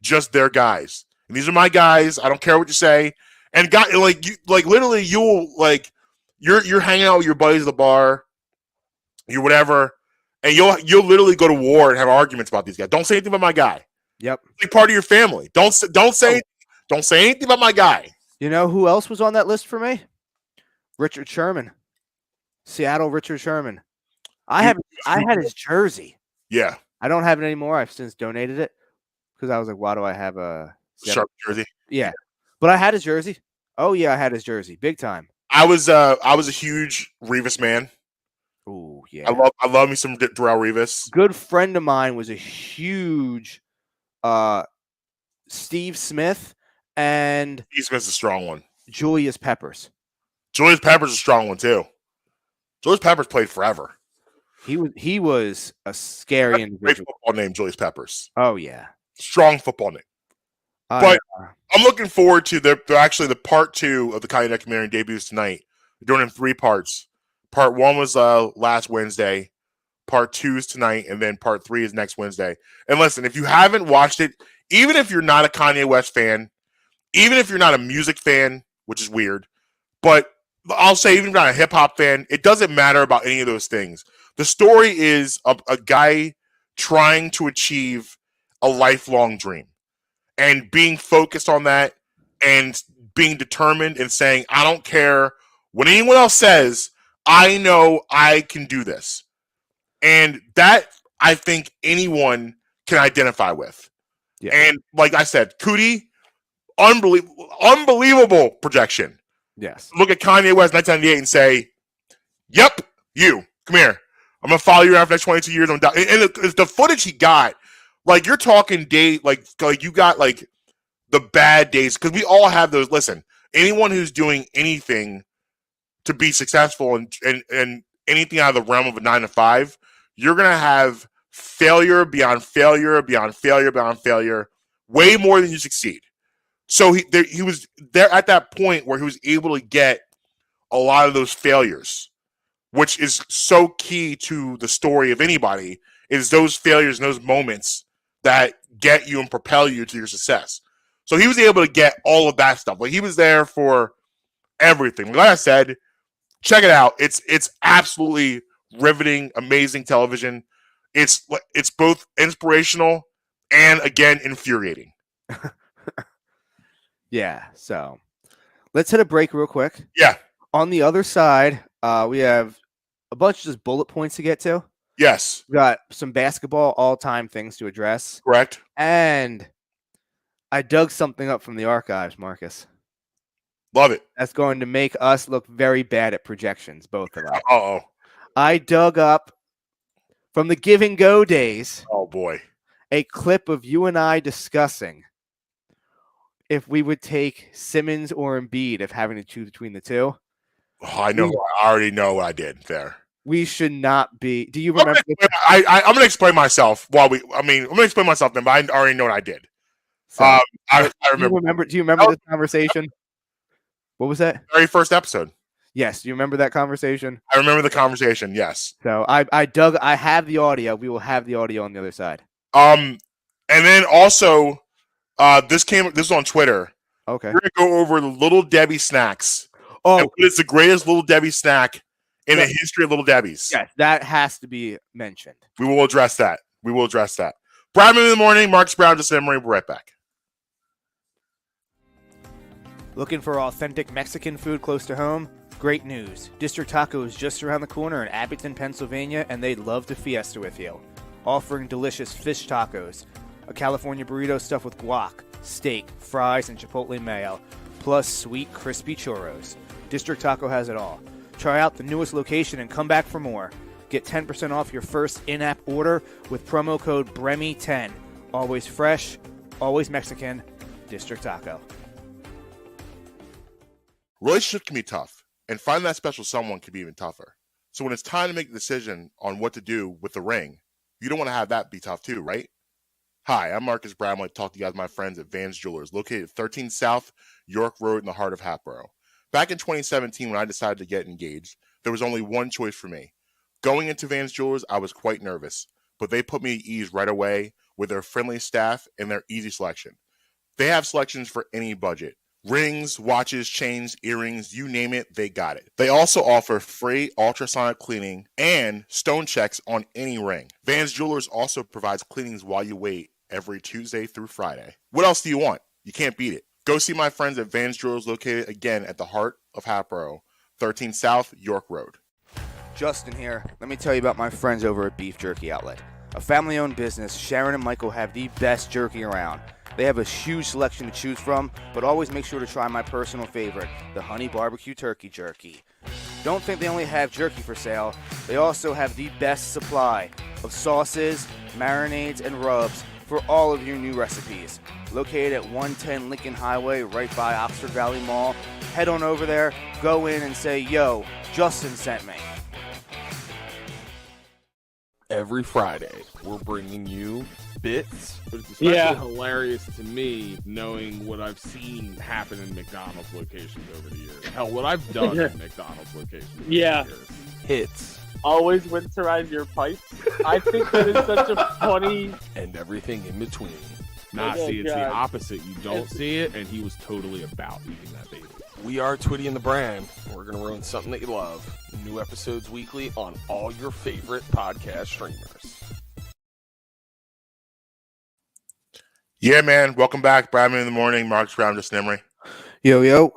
just their guys. And these are my guys. I don't care what you say. And literally you're hanging out with your buddies at the bar, you're whatever, and you'll literally go to war and have arguments about these guys. Don't say anything about my guy. Yep. It's like part of your family. Don't say anything about my guy. You know who else was on that list for me? Richard Sherman. Seattle Richard Sherman. I had his jersey. Yeah. I don't have it anymore. I've since donated it because I was like, why do I have a sharp jersey? Yeah. But I had his jersey. Oh yeah, I had his jersey. Big time. I was a huge Revis man. Oh yeah. I love me some Darrelle Revis. Good friend of mine was a huge Steve Smith and Steve Smith's a strong one. Julius Peppers. Julius Peppers is a strong one too. Julius Peppers played forever. He was a scary Great individual. football name, Julius Peppers. Oh yeah. Strong football name. But I'm looking forward to they're actually the part 2 of the Kanye documentary debuts tonight. They're doing it in 3 parts. Part 1 was last Wednesday. Part 2 is tonight, and then part 3 is next Wednesday. And listen, if you haven't watched it, even if you're not a Kanye West fan, even if you're not a music fan, which is weird, but I'll say even if you're not a hip hop fan, it doesn't matter about any of those things. The story is a guy trying to achieve a lifelong dream and being focused on that and being determined and saying, I don't care what anyone else says, I know I can do this. And that, I think, anyone can identify with. Yeah. And like I said, Cootie, unbelievable projection. Yes. Look at Kanye West 1998 and say, yep, you, come here. I'm going to follow you around for the next 22 years. And the footage he got, like you're talking like you got like the bad days, because we all have those. Listen, anyone who's doing anything to be successful and anything out of the realm of a 9 to 5, you're going to have failure beyond failure, beyond failure, beyond failure, way more than you succeed. So he was there at that point where he was able to get a lot of those failures, which is so key to the story of anybody, is those failures and those moments that get you and propel you to your success. So he was able to get all of that stuff. Like he was there for everything. Like I said, check it out. It's absolutely riveting, amazing television. It's both inspirational and, again, infuriating. Yeah. So let's hit a break real quick. Yeah. On the other side, we have a bunch of just bullet points to get to. Yes. We got some basketball all-time things to address. Correct. And I dug something up from the archives, Marcus. Love it. That's going to make us look very bad at projections, both of us. Uh-oh. I dug up from the Give and Go days. Oh, boy. A clip of you and I discussing if we would take Simmons or Embiid, if having to choose between the two. Oh, I know. I already know what I did there. We should not be. Do you remember? I'm going to explain myself I'm going to explain myself then, but I already know what I did. So, I remember. Do you remember this conversation? What was that? Very first episode. Yes. Do you remember that conversation? I remember the conversation. Yes. So I have the audio. We will have the audio on the other side. And then also, this was on Twitter. Okay. We're gonna go over the Little Debbie snacks. Oh, it's the greatest Little Debbie snack in the history of Little Debbie's. Yes, that has to be mentioned. We will address that. Bradman in the morning. Marcus Brown, just Emery. We're right back. Looking for authentic Mexican food close to home? Great news. District Taco is just around the corner in Abington, Pennsylvania, and they'd love to fiesta with you. Offering delicious fish tacos, a California burrito stuffed with guac, steak, fries, and chipotle mayo, plus sweet, crispy churros. District Taco has it all. Try out the newest location and come back for more. Get 10% off your first in-app order with promo code BREMI10. Always fresh, always Mexican. District Taco. Relationships can be tough, and finding that special someone can be even tougher. So when it's time to make a decision on what to do with the ring, you don't want to have that be tough too, right? Hi, I'm Marcus Brown. I'd like to talk to you guys, my friends at Vans Jewelers, located at 13 South York Road in the heart of Hatboro. Back in 2017, when I decided to get engaged, there was only one choice for me. Going into Vans Jewelers, I was quite nervous, but they put me at ease right away with their friendly staff and their easy selection. They have selections for any budget. Rings, watches, chains, earrings, you name it, they got it. They also offer free ultrasonic cleaning and stone checks on any ring. Vans Jewelers also provides cleanings while you wait every Tuesday through Friday. What else do you want? You can't beat it. Go see my friends at Vans Jewelers, located again at the heart of Hatboro, 13 South York Road. Justin here. Let me tell you about my friends over at Beef Jerky Outlet. A family-owned business, Sharon and Michael have the best jerky around. They have a huge selection to choose from, but always make sure to try my personal favorite, the Honey Barbecue Turkey Jerky. Don't think they only have jerky for sale. They also have the best supply of sauces, marinades, and rubs for all of your new recipes. Located at 110 Lincoln Highway, right by Oxford Valley Mall. Head on over there, go in and say, yo, Justin sent me. Every Friday, we're bringing you bits. But it's especially hilarious to me knowing what I've seen happen in McDonald's locations over the years. Hell, what I've done in McDonald's locations over the years. Hits. Always winterize your pipes. I think that is such a funny... And everything in between. See, it's the opposite. You don't see it, and he was totally about eating that baby. We are Twitty and the Brand. We're going to ruin something that you love. New episodes weekly on all your favorite podcast streamers. Yeah, man. Welcome back. Bradman in the morning. Marks Brown, just Nimry. Yo.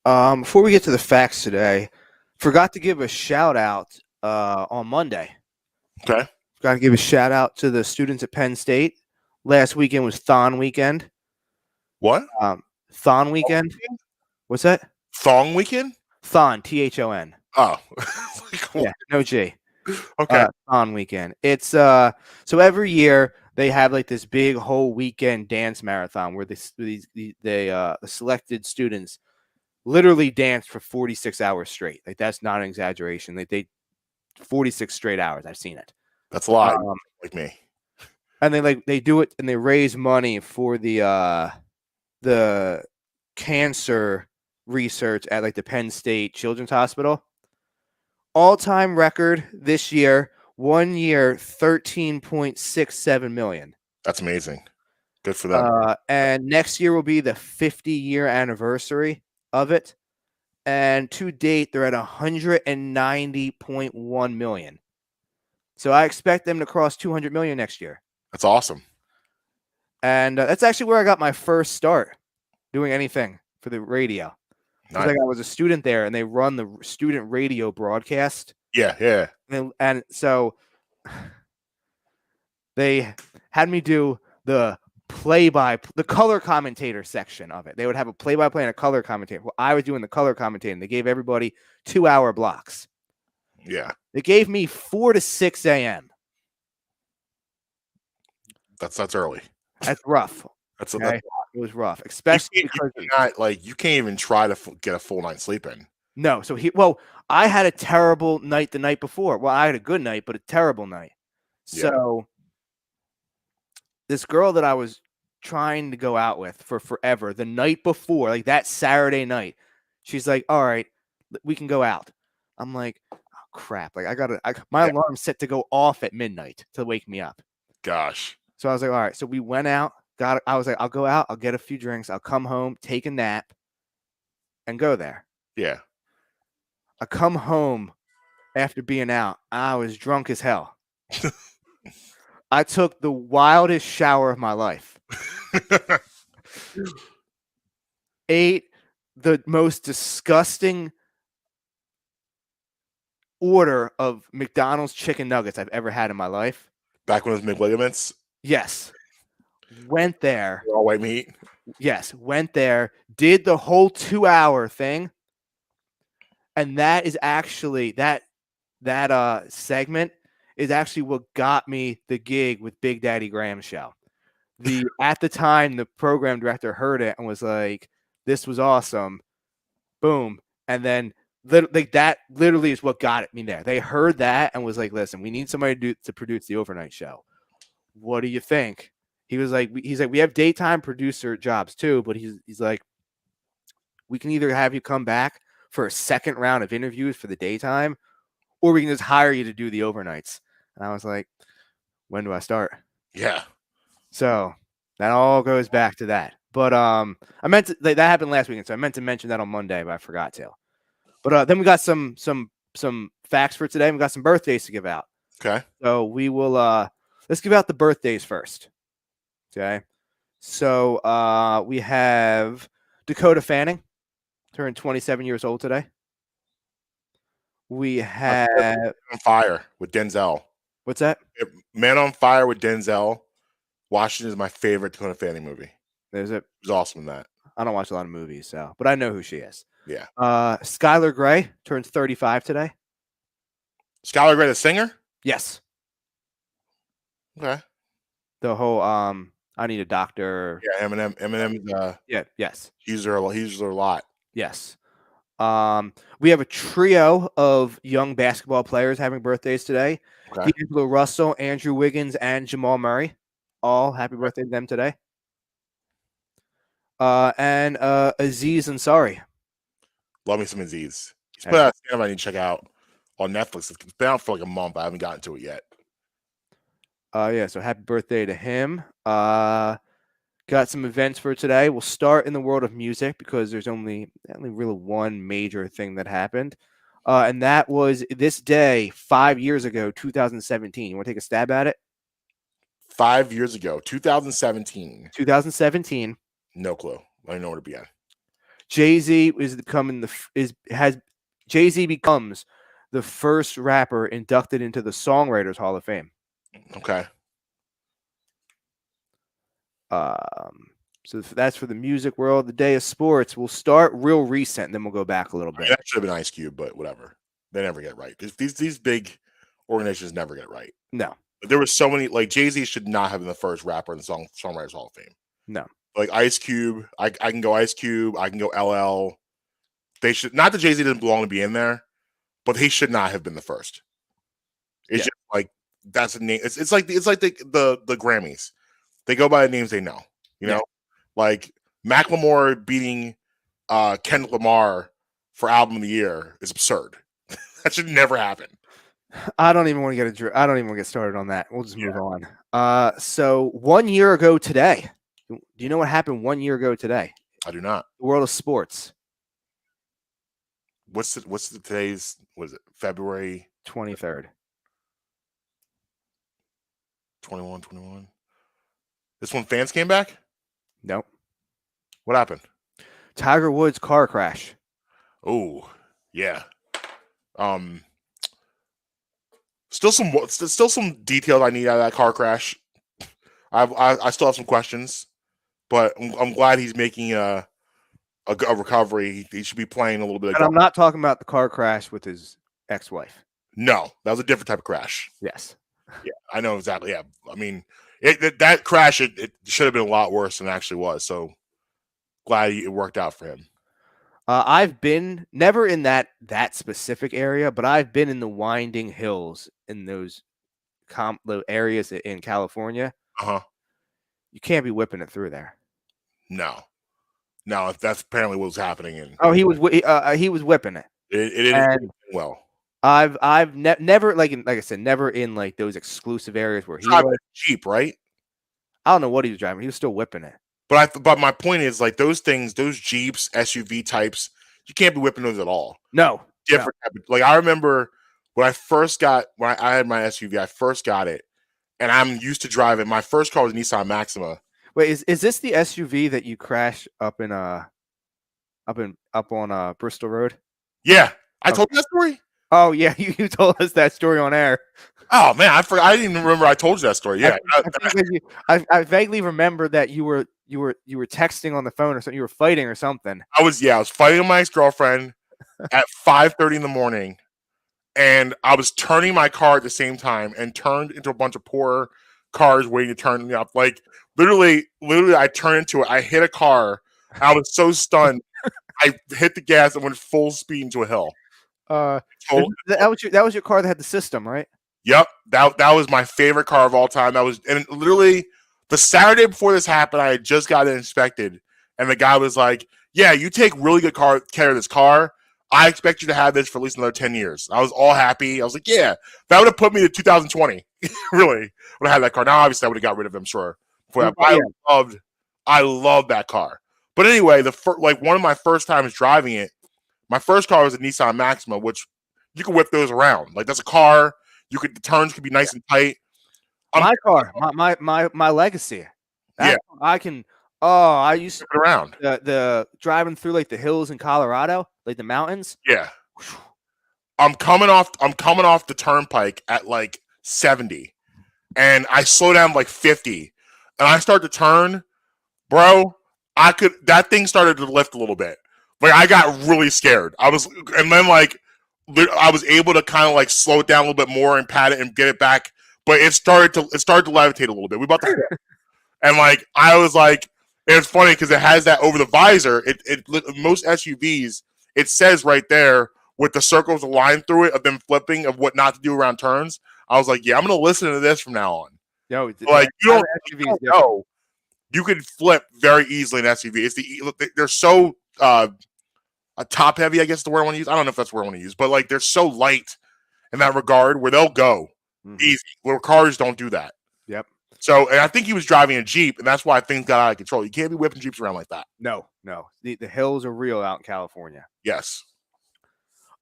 Before we get to the facts today, forgot to give a shout out on Monday. Okay. Forgot to give a shout out to the students at Penn State. Last weekend was Thon weekend. What? Thon weekend. What's that? Thong weekend? Thon, Thon. Oh. Yeah, no G. Okay. Thon weekend. It's so every year they have like this big whole weekend dance marathon where the selected students literally dance for 46 hours straight. Like that's not an exaggeration. Like they 46 straight hours. I've seen it. That's a lot. Like me. And they do it and they raise money for the cancer research at like the Penn State Children's Hospital. All-time record this year, 1 year, 13.67 million. That's amazing. Good for them. And next year will be the 50-year anniversary of it. And to date, they're at 190.1 million. So I expect them to cross 200 million next year. That's awesome. And that's actually where I got my first start doing anything for the radio. Nice. Like I was a student there, and they run the student radio broadcast. Yeah. And so they had me do the color commentator section of it. They would have a play-by-play and a color commentator. Well, I was doing the color commentating. They gave everybody 2-hour blocks. Yeah. They gave me 4 to 6 a.m. That's early. That's rough. That's okay? It was rough, especially because you can't even try to get a full night's sleep in. No, so I had a terrible night the night before. Well, I had a good night, but a terrible night. So this girl that I was trying to go out with for forever, the night before, like that Saturday night, she's like, "All right, we can go out." I'm like, "Oh crap!" Like my alarm's set to go off at midnight to wake me up. Gosh. So I was like, "All right." So we went out. I was like, "I'll go out. I'll get a few drinks. I'll come home, take a nap, and go there." Yeah. I come home after being out. I was drunk as hell. I took the wildest shower of my life. Ate the most disgusting order of McDonald's chicken nuggets I've ever had in my life. Back when it was McLigaments? Yes. Went there. All white meat? Yes. Went there. Did the whole 2-hour thing. And that is actually that segment is actually what got me the gig with Big Daddy Graham's show. At the time, the program director heard it and was like, "This was awesome." Boom. And then that literally is what got me there. They heard that and was like, "Listen, we need somebody to produce the overnight show. What do you think?" He's like, "We have daytime producer jobs too, but he's like, we can either have you come back for a second round of interviews for the daytime, or we can just hire you to do the overnights." And I was like, when do I start? Yeah. So that all goes back to that. But I meant to, that happened last weekend, so I meant to mention that on Monday, but I forgot to. But then we got some facts for today. We got some birthdays to give out. Okay. So we will let's give out the birthdays first. Okay. So we have Dakota Fanning, turned 27 years old today. We have Man on Fire with Denzel. What's that? Man on Fire with Denzel. Washington is my favorite Dakota Fanning movie. There's it. It was awesome in that. I don't watch a lot of movies, so but I know who she is. Yeah. Skylar Grey turns 35 today. Skylar Grey, the singer? Yes. Okay. The whole I Need a Doctor. Yeah, Eminem. Yes. He's there a lot. Yes. We have a trio of young basketball players having birthdays today. Okay. D'Angelo Russell, Andrew Wiggins, and Jamal Murray. All happy birthday to them today. And Aziz Ansari. Love me some Aziz. He's put out a stand I need to check out on Netflix. It's been out for like a month. I haven't gotten to it yet. Yeah, so happy birthday to him. Got some events for today. We'll start in the world of music because there's only really one major thing that happened. And that was this day 5 years ago, 2017. You want to take a stab at it? 5 years ago, 2017. 2017. No clue. I don't know where to begin. Jay-Z Jay-Z becomes the first rapper inducted into the Songwriters Hall of Fame. Okay. So that's for the music world. The day of sports. We'll start real recent, and then we'll go back a little bit. That should have been Ice Cube, but whatever. They never get it right. These big organizations never get it right. No. There was so many, like Jay-Z should not have been the first rapper in the Songwriters Hall of Fame. No. Like Ice Cube, I can go Ice Cube, I can go LL. They should not that Jay-Z didn't belong to be in there, but he should not have been the first. It's just like that's a name. It's like the Grammys. They go by the names they know. You know, like Macklemore beating Kendrick Lamar for album of the year is absurd. That should never happen. I don't even want to get started on that. We'll just move on. So 1 year ago today, do you know what happened 1 year ago today? I do not. The world of sports. What's the today's? Was it February 23rd? 21. This one fans came back? Nope. What happened? Tiger Woods car crash. Oh, yeah. Still some details I need out of that car crash. I still have some questions, but I'm glad he's making a recovery. He should be playing a little bit. And I'm not talking about the car crash with his ex-wife. No, that was a different type of crash. Yes. Yeah, I know exactly. Yeah, I mean, that crash it should have been a lot worse than it actually was. So glad it worked out for him. I've been never in that specific area, but I've been in the winding hills in those areas in California. You can't be whipping it through there. No, that's apparently what was happening. He was whipping it. It didn't well. I've never like I said, never in like those exclusive areas where he was Jeep, right? I don't know what he was driving. He was still whipping it. But my point is like those things, those Jeeps, SUV types, you can't be whipping those at all. No, different. No. Like I remember when I had my SUV, I first got it, and I'm used to driving. My first car was a Nissan Maxima. Wait, is this the SUV that you crashed up on Bristol Road? Yeah, I told you that story. Oh yeah, you told us that story on air. Oh man, I forgot. I didn't even remember I told you that story. Yeah, I vaguely remember that you were texting on the phone or something. You were fighting or something. I was fighting with my ex-girlfriend at 5:30 in the morning, and I was turning my car at the same time and turned into a bunch of poor cars waiting to turn me up. Like literally, I turned into it. I hit a car. I was so stunned. I hit the gas and went full speed into a hill. That was your car that had the system, right? Yep, that was my favorite car of all time. And literally the Saturday before this happened, I had just got it inspected, and the guy was like, "Yeah, you take really good care of this car. I expect you to have this for at least another 10 years." I was all happy. I was like, "Yeah, that would have put me to 2020." Really, when I had that car. Now, obviously, I would have got rid of it, I'm sure. I loved that car. But anyway, one of my first times driving it, my first car was a Nissan Maxima, which you can whip those around. Like that's a car. The turns could be nice and tight. My car, my Legacy. I can. Oh, I used to put around the driving through like the hills in Colorado, like the mountains. Yeah, I'm coming off the turnpike at like 70, and I slow down like 50, and I start to turn, bro. That thing started to lift a little bit. Like I got really scared. I was able to kind of like slow it down a little bit more and pat it and get it back, but it started to levitate a little bit. We about to, and like I was like, it's funny because it has that over the visor. It most SUVs it says right there with the circles aligned through it of them flipping of what not to do around turns. I was like, yeah, I'm going to listen to this from now on. No, Like you don't SUV is know. You could flip very easily in SUV. They're so top heavy, I guess the word I want to use. I don't know if that's the word I want to use, but like they're so light in that regard where they'll go easy. Where cars don't do that. Yep. So, and I think he was driving a Jeep, and that's why things got out of control. You can't be whipping Jeeps around like that. No. The hills are real out in California. Yes.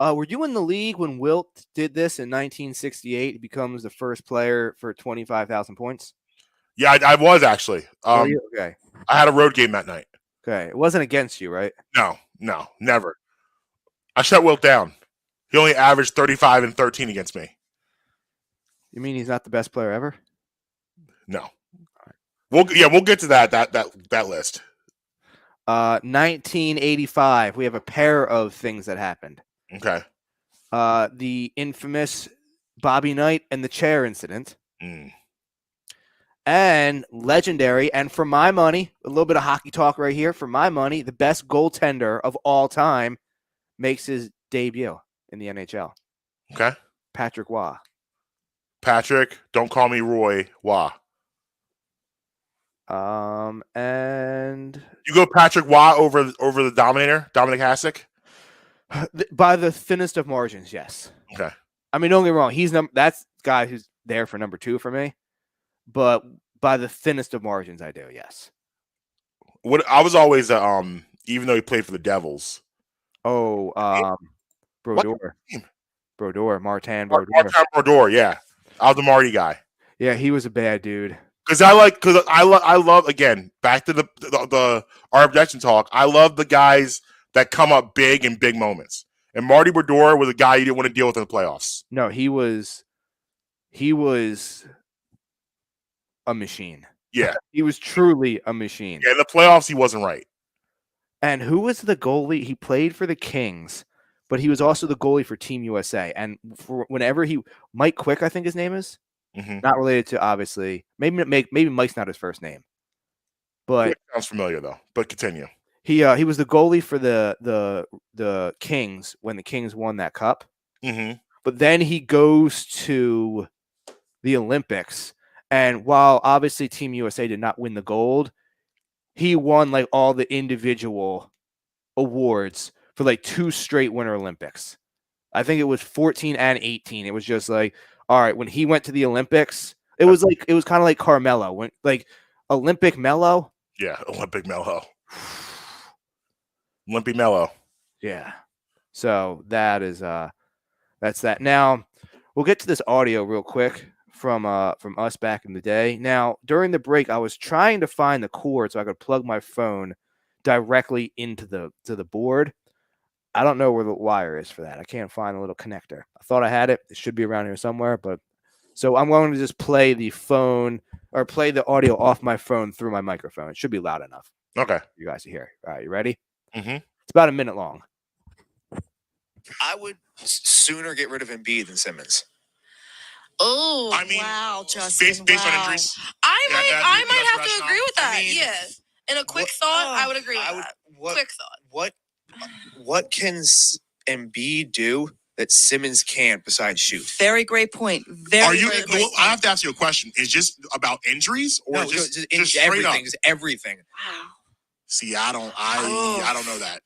Were you in the league when Wilt did this in 1968? He becomes the first player for 25,000 points. Yeah, I was actually. Okay. I had a road game that night. Okay. It wasn't against you, right? No, never. I shut Wilt down. He only averaged 35 and 13 against me. You mean he's not the best player ever? No. We'll get to that list. 1985. We have a pair of things that happened. Okay. The infamous Bobby Knight and the chair incident. Mm. And legendary, and for my money, a little bit of hockey talk right here. For my money, the best goaltender of all time makes his debut in the NHL. Okay. Patrick Waugh. Patrick, don't call me Roy. Waugh. And you go Patrick Waugh over the Dominator, Dominic Hasek? By the thinnest of margins, yes. Okay. I mean, don't get me wrong. That's the guy who's there for number 2 for me. But by the thinnest of margins, I do, yes. What I was always even though he played for the Devils. Oh, Brodeur. Brodeur, Martin Brodeur. Martin Brodeur, yeah. I was the Marty guy. Yeah, he was a bad dude. Because I love again, back to the our objection talk. I love the guys that come up big in big moments. And Marty Brodeur was a guy you didn't want to deal with in the playoffs. No, he was a machine. Yeah. He was truly a machine. Yeah, in the playoffs, he wasn't right. And who was the goalie? He played for the Kings, but he was also the goalie for Team USA. And for whenever Mike Quick, I think his name is, not related to obviously. Maybe Mike's not his first name, but it sounds familiar though. But continue. He was the goalie for the Kings when the Kings won that cup. Mm-hmm. But then he goes to the Olympics. And while obviously Team USA did not win the gold, he won like all the individual awards for like 2 straight Winter Olympics. I think it was 14 and 18. It was just like, all right, when he went to the Olympics, it was kind of like Carmelo, when like Olympic Melo. Yeah, Olympic Melo. Limpy Melo. Yeah. So that's that. Now, we'll get to this audio real quick from us back in the day. Now, during the break, I was trying to find the cord so I could plug my phone directly into the board. I don't know where the wire is for that. I can't find a little connector. I thought I had it. It should be around here somewhere, but so I'm going to just play the phone or play the audio off my phone through my microphone. It should be loud enough. Okay. You guys are here. All right, you ready? Mm-hmm. It's about a minute long. I would sooner get rid of Embiid than Simmons. Oh, I mean, wow, Justin. based wow. on injuries. I might have to rationale. agree with that. I mean, yeah. In a quick thought, I would agree with that. Quick thought. What can Embiid do that Simmons can't besides shoot? Very great point. Are you? Very great I have to ask you a question. Is just about injuries or just straight everything? up? Just everything. Wow. See, I don't know that.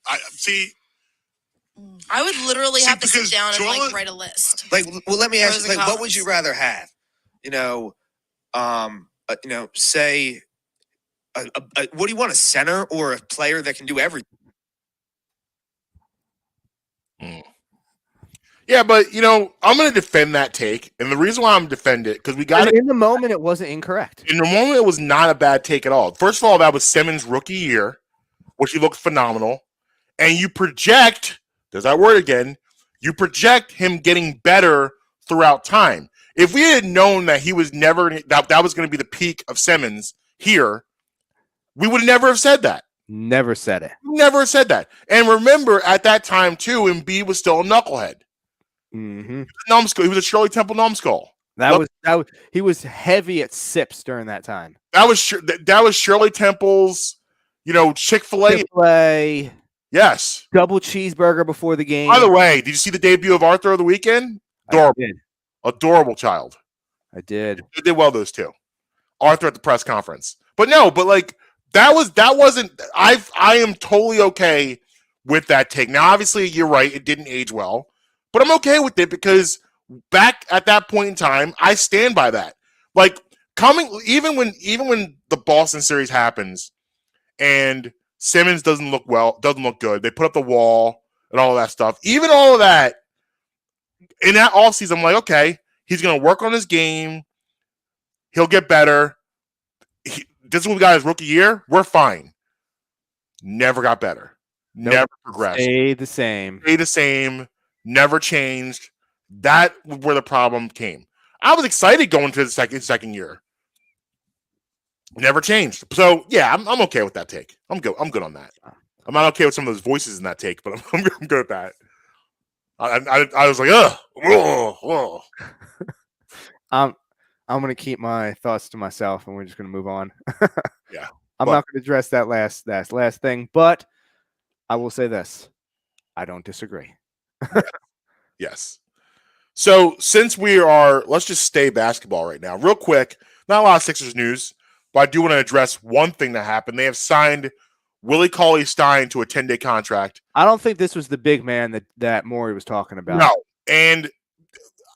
I would literally have to sit because down and Joel- write a list. Like, well, let me ask Pros you. and Like, what cons. would you rather have? Say, what do you want? A center or a player that can do everything? Yeah, but I'm going to defend that take, and the reason why I'm defending it because we got it in the moment. It wasn't incorrect. in the moment. It was not a bad take at all. First of all, that was Simmons' rookie year, which he looked phenomenal, and you project. There's that word again. You project him getting better throughout time. If we had known that he was never that was going to be the peak of Simmons here, we would never have said that. Never said it. Never said that. And remember, at that time too, Embiid was still a knucklehead. Mm-hmm. Numbskull. He was a Shirley Temple numbskull. That was he was heavy at sips during that time. That was Shirley Temple's, Chick-fil-A. Chick-fil-A. Yes. Double cheeseburger before the game. By the way, did you see the debut of Arthur of the weekend? Adorable. I did. Adorable child. I did. They did well, those two. Arthur at the press conference. But no, but like that wasn't I am totally okay with that take. Now, obviously, you're right, it didn't age well, but I'm okay with it because back at that point in time, I stand by that. Like even when the Boston series happens and Simmons doesn't look good, they put up the wall and all of that stuff. Even all of that, in that offseason, I'm like, okay, he's going to work on his game. He'll get better. This is what we got his rookie year. We're fine. Never got better. Nope. Never progressed. Stayed the same. Stayed the same. Never changed. That was where the problem came. I was excited going to the second year. Never changed. So yeah, I'm okay with that take. I'm good on that. I'm not okay with some of those voices in that take, but I'm good at that. I was like, ugh. I'm going to keep my thoughts to myself, and we're just going to move on. Yeah. I'm not going to address that last thing, but I will say this. I don't disagree. Yes. So since let's just stay basketball right now. Real quick, not a lot of Sixers news, but I do want to address one thing that happened. They have signed Willie Cauley-Stein to a 10-day contract. I don't think this was the big man that Morey was talking about. No. And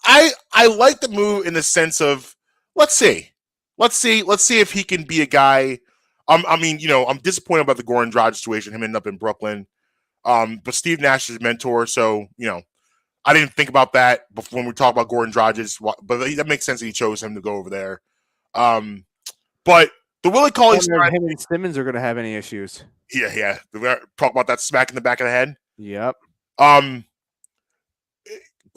I like the move in the sense of let's see if he can be a guy. I'm disappointed about the Goran Dragic situation, him ending up in Brooklyn. But Steve Nash is his mentor, so I didn't think about that before when we talk about Goran Dragic, but that makes sense that he chose him to go over there. But the Willie Cauley-Stein, him and Simmons are going to have any issues. Yeah. Talk about that smack in the back of the head. Yep.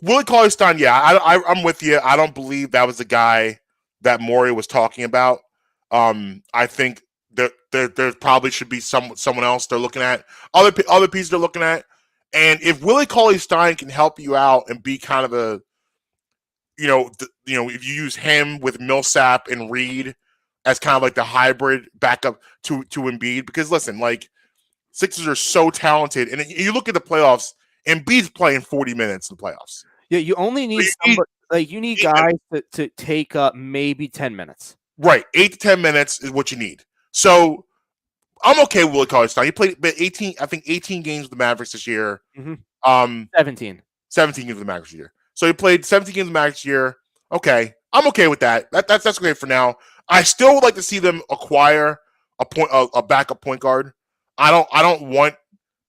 Willie Cauley-Stein, yeah, I'm with you. I don't believe that was the guy that Morey was talking about. I think that there probably should be someone else they're looking at, other pieces they're looking at. And if Willie Cauley-Stein can help you out and be kind of a, if you use him with Millsap and Reed as kind of like the hybrid backup to Embiid, because listen, like Sixers are so talented, and you look at the playoffs, Embiid's playing 40 minutes in the playoffs. Yeah, you only need you need guys to take up maybe 10 minutes. Right, 8 to 10 minutes is what you need. So I'm okay with Willie Cauley-Stein. He played 18 games with the Mavericks this year. Mm-hmm. 17 games with the Mavericks this year. So he played 17 games with the Mavericks this year. Okay, I'm okay with that. That's okay for now. I still would like to see them acquire a backup point guard. I don't want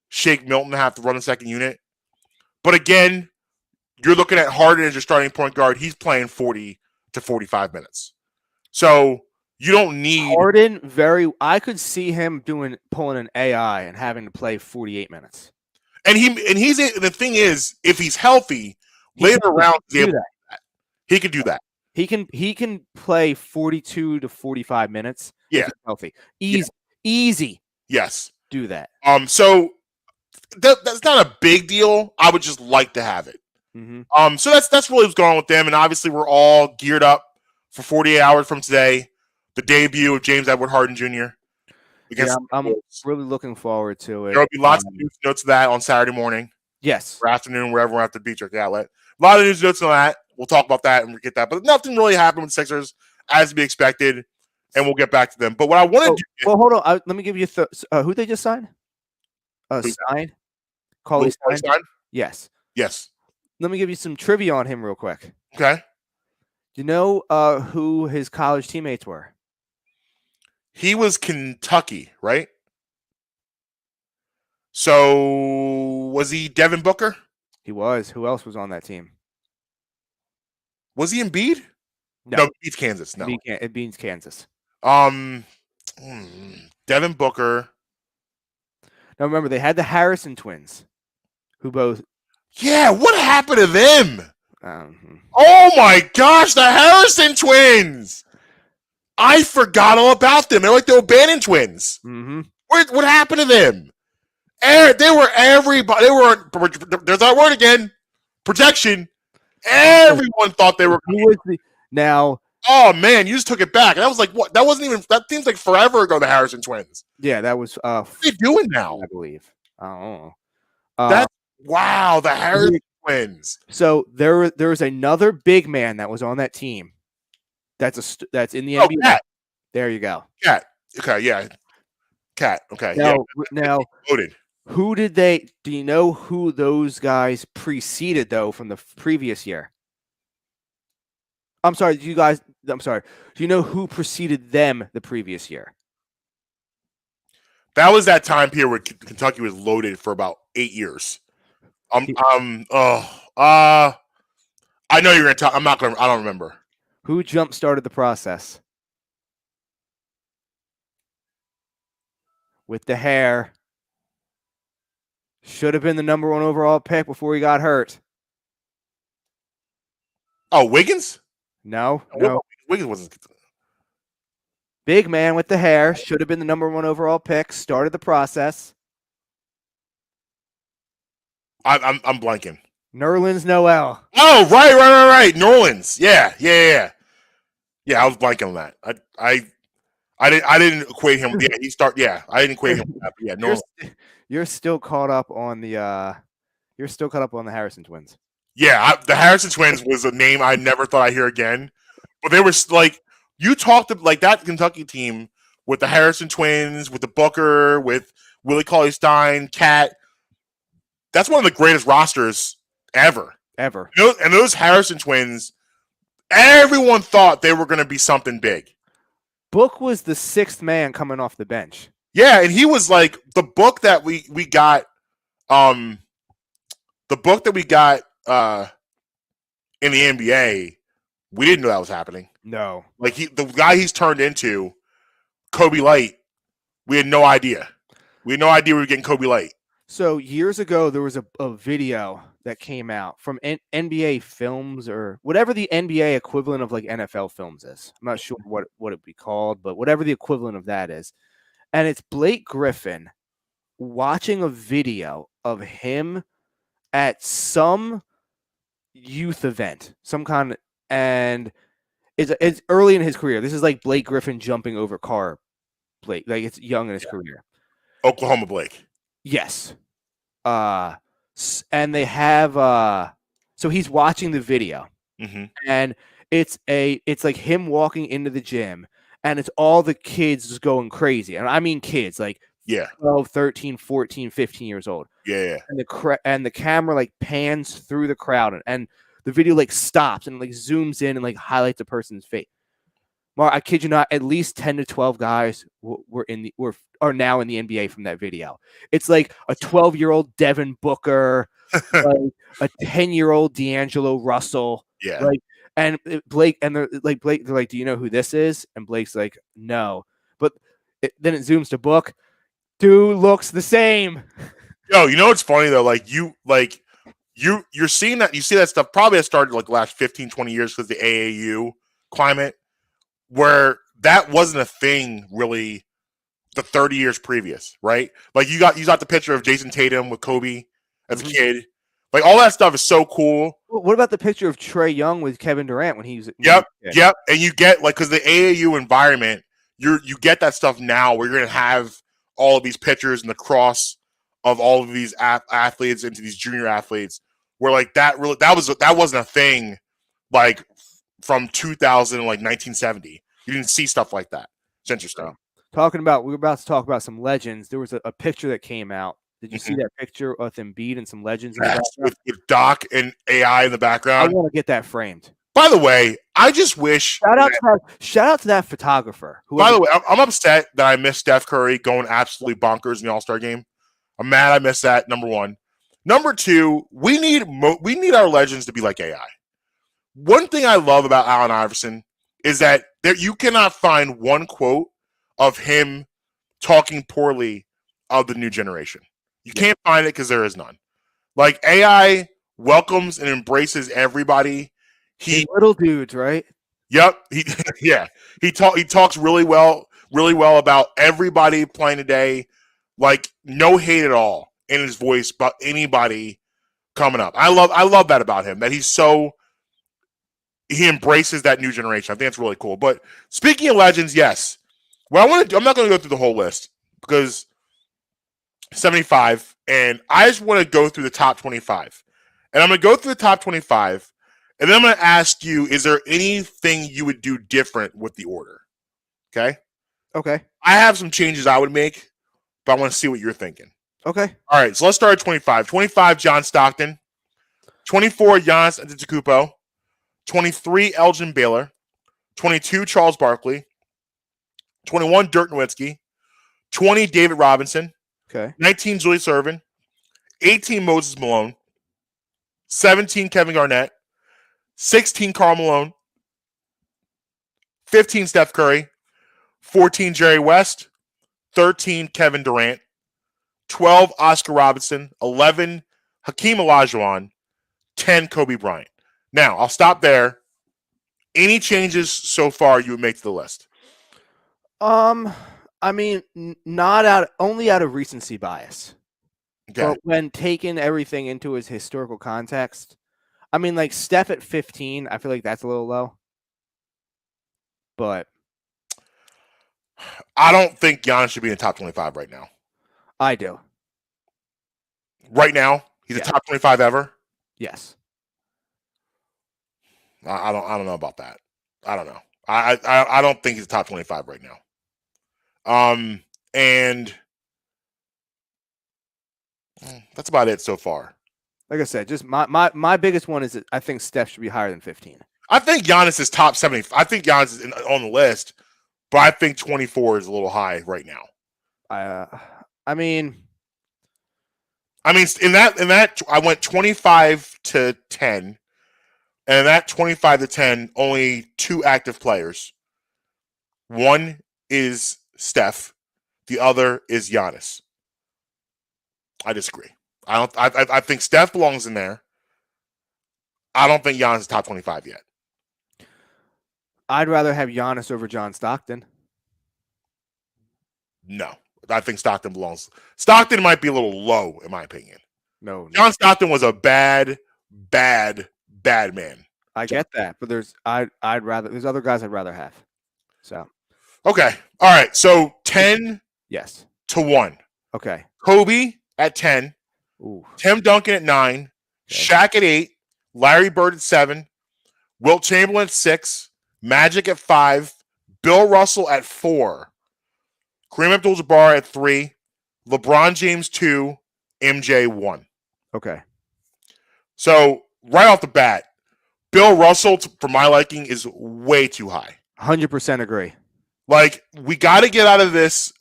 Shake Milton to have to run a second unit. But again, you're looking at Harden as your starting point guard. He's playing 40 to 45 minutes. So you don't need Harden. I could see him pulling an AI and having to play 48 minutes. And the thing is, if he's healthy, later rounds he could do that. He can play 42 to 45 minutes. Yeah, if he's healthy. Easy. Yes, do that. So that's not a big deal. I would just like to have it. Mm-hmm. So that's really what's going on with them, and obviously we're all geared up for 48 hours from today, the debut of James Edward Harden Jr. I'm really looking forward to it. There will be lots of news notes of that on Saturday morning. Yes. Or afternoon, wherever we're at the beach or the outlet. A lot of news notes on that. We'll talk about that and get that. But nothing really happened with the Sixers as to be expected, and we'll get back to them. But what I want to do... Well, hold on. Let me give you who they just signed? Stein? Cauley-Stein? Yes. Let me give you some trivia on him real quick. Okay. Do you know who his college teammates were? He was Kentucky, right? So was he Devin Booker? He was. Who else was on that team? Was he Embiid? No, it beats Kansas. No, it beats Kansas. Devin Booker. Now remember, they had the Harrison twins, who both. Yeah, what happened to them? Oh my gosh, the Harrison twins! I forgot all about them. They're like the O'Bannon twins. Mm-hmm. What happened to them? They were everybody. They were. There's that word again. Protection. Everyone thought they were. Now. Oh man, you just took it back. That was like what? That wasn't even. That seems like forever ago. The Harrison twins. Yeah, that was. What are they doing now? I believe. I don't know. That's wow, the Harrison twins. So there was another big man that was on that team. That's in the NBA. Cat. There you go. Cat. Okay, yeah. Cat. Okay. Now, Loaded. who did they? Do you know who those guys preceded though from the previous year? I'm sorry. Do you know who preceded them the previous year? That was that time period where Kentucky was loaded for about 8 years. I know you're gonna talk. I don't remember. Who jump started the process? With the hair. Should have been the number 1 overall pick before he got hurt. Oh, Wiggins? No. Wiggins wasn't. Big man with the hair. Should have been the number 1 overall pick. Started the process. I'm blanking. Nerlens Noel. Oh, right. New Orleans. Yeah. I was blanking on that. I didn't equate him. Yeah, I didn't equate him with that. But yeah, no. You're still caught up on the Harrison twins. Yeah, the Harrison twins was a name I never thought I'd hear again. But they were like, you talked like that Kentucky team with the Harrison twins, with the Booker, with Willie Cauley-Stein, Cat. That's one of the greatest rosters ever. Ever. And those Harrison twins, everyone thought they were going to be something big. Book was the 6th man coming off the bench. Yeah, and he was like the book that we got in the NBA, we didn't know that was happening. No. Like the guy he's turned into, Kobe Light, we had no idea. We had no idea we were getting Kobe Light. So years ago, there was a video that came out from NBA Films or whatever the NBA equivalent of like NFL Films is. I'm not sure what it'd be called, but whatever the equivalent of that is. And it's Blake Griffin watching a video of him at some youth event, some kind of, and it's early in his career. This is like Blake Griffin jumping over Carr Blake. Like it's young in his career. Oklahoma Blake. Yes. And they have so he's watching the video. Mm-hmm. And it's like him walking into the gym and it's all the kids just going crazy. And I mean kids like 12, 13, 14, 15 years old. Yeah. And the camera like pans through the crowd and the video like stops and like zooms in and like highlights a person's face. Mark, I kid you not, at least 10 to 12 guys are now in the NBA from that video. It's like a 12-year-old Devin Booker, like a 10-year-old D'Angelo Russell. Yeah. Like, and Blake, and they're like, do you know who this is? And Blake's like, no. But then it zooms to Book. Dude looks the same. Yo, you know what's funny though? You're seeing that, you see that stuff probably has started like the last 15, 20 years because the AAU climate, where that wasn't a thing really the 30 years previous, right? Like you got the picture of Jason Tatum with Kobe as a kid. Like all that stuff is so cool. What about the picture of Trae Young with Kevin Durant when he was? Yep. And you get like, because the AAU environment, you get that stuff now where you're gonna have all of these pictures and the cross of all of these athletes into these junior athletes, where like that wasn't a thing like from 2000 like 1970. You didn't see stuff like that. It's interesting. We're about to talk about some legends. There was a picture that came out. Did you see that picture with Embiid and some legends in the background? With Doc and AI in the background? I want to get that framed. By the way, I just wish shout out to that photographer. By the way, I'm upset that I missed Steph Curry going absolutely bonkers in the All-Star game. I'm mad I missed that, number one. Number two, we need our legends to be like AI. One thing I love about Allen Iverson is that you cannot find one quote of him talking poorly of the new generation. You can't find it because there is none. Like AI welcomes and embraces everybody. Little dudes, right? Yep. He talks really well about everybody playing today. Like no hate at all in his voice about anybody coming up. I love that about him. That he embraces that new generation. I think that's really cool. But speaking of legends, yes. Well, I'm not going to go through the whole list because 75, and I just want to go through the top 25. And I'm going to go through the top 25, and then I'm going to ask you, is there anything you would do different with the order? Okay? Okay. I have some changes I would make, but I want to see what you're thinking. Okay. All right, so let's start at 25. 25, John Stockton. 24, Giannis Antetokounmpo. 23, Elgin Baylor. 22, Charles Barkley. 21, Dirk Nowitzki. 20, David Robinson. Okay. 19, Julius Erving. 18, Moses Malone. 17, Kevin Garnett. 16, Karl Malone. 15, Steph Curry. 14, Jerry West. 13, Kevin Durant. 12, Oscar Robertson. 11, Hakeem Olajuwon. 10, Kobe Bryant. Now, I'll stop there. Any changes so far you would make to the list? I mean, not out, only out of recency bias. Okay. But when taking everything into its historical context, I mean, like Steph at 15, I feel like that's a little low. But I don't think Giannis should be in the top 25 right now. I do. Right now, he's a top 25 ever. Yes. I don't know about that. I don't know. I don't think he's a top 25 right now. And that's about it so far. Like I said, just my biggest one is that I think Steph should be higher than 15. I think Giannis is top 70. I think Giannis is on the list, but I think 24 is a little high right now. I mean, in that I went 25 to 10, and in that 25 to 10, only 2 active players. One is Steph, the other is Giannis. I disagree. I think Steph belongs in there. I don't think Giannis is top 25 yet. I'd rather have Giannis over John Stockton. No, I think Stockton belongs. Stockton might be a little low, in my opinion. No. John Stockton was a bad man. I get that, but there's other guys I'd rather have. So okay, all right. So 10 yes to 1. Okay. Kobe at 10. Ooh. Tim Duncan at 9. Okay. Shaq at 8. Larry Bird at 7. Wilt Chamberlain at 6. Magic at 5. Bill Russell at 4. Kareem Abdul-Jabbar at 3. LeBron James 2. MJ 1. Okay. So right off the bat, Bill Russell, for my liking, is way too high. 100% agree. Like, we got to get out of this.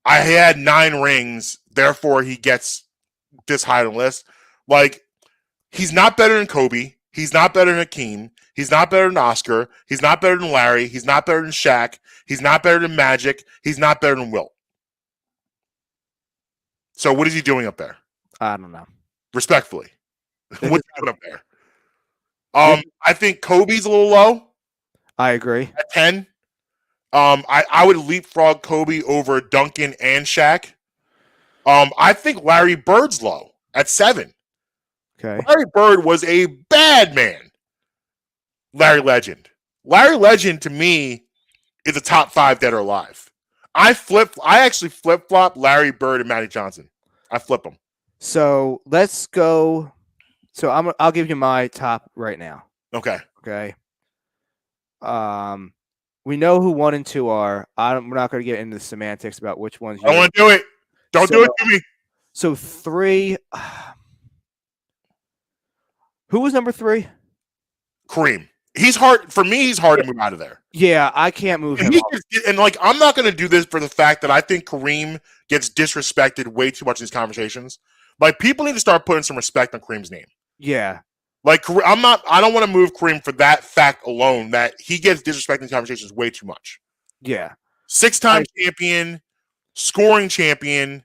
I had 9 rings, therefore he gets this high on the list. Like, he's not better than Kobe. He's not better than Hakeem. He's not better than Oscar. He's not better than Larry. He's not better than Shaq. He's not better than Magic. He's not better than Wilt. So what is he doing up there? I don't know. Respectfully. What's he doing up there? I think Kobe's a little low. I agree. At 10. I would leapfrog Kobe over Duncan and Shaq. I think Larry Bird's low at 7. Okay. Larry Bird was a bad man. Larry Legend. Larry Legend, to me, is a top 5 dead or alive. I actually flip-flop Larry Bird and Magic Johnson. I flip them. So let's go. So I'll give you my top right now. Okay. Okay. We know who 1 and 2 are. We're not going to get into the semantics about which ones. I don't want to do it. Don't do it to me. So 3. Who was number 3? Kareem. He's hard for me. He's hard to move out of there. Yeah, I can't move him. And like, I'm not going to do this for the fact that I think Kareem gets disrespected way too much in these conversations. Like, people need to start putting some respect on Kareem's name. Yeah. Like, I don't want to move Kareem for that fact alone, that he gets disrespected in conversations way too much. Yeah. 6-time champion, scoring champion,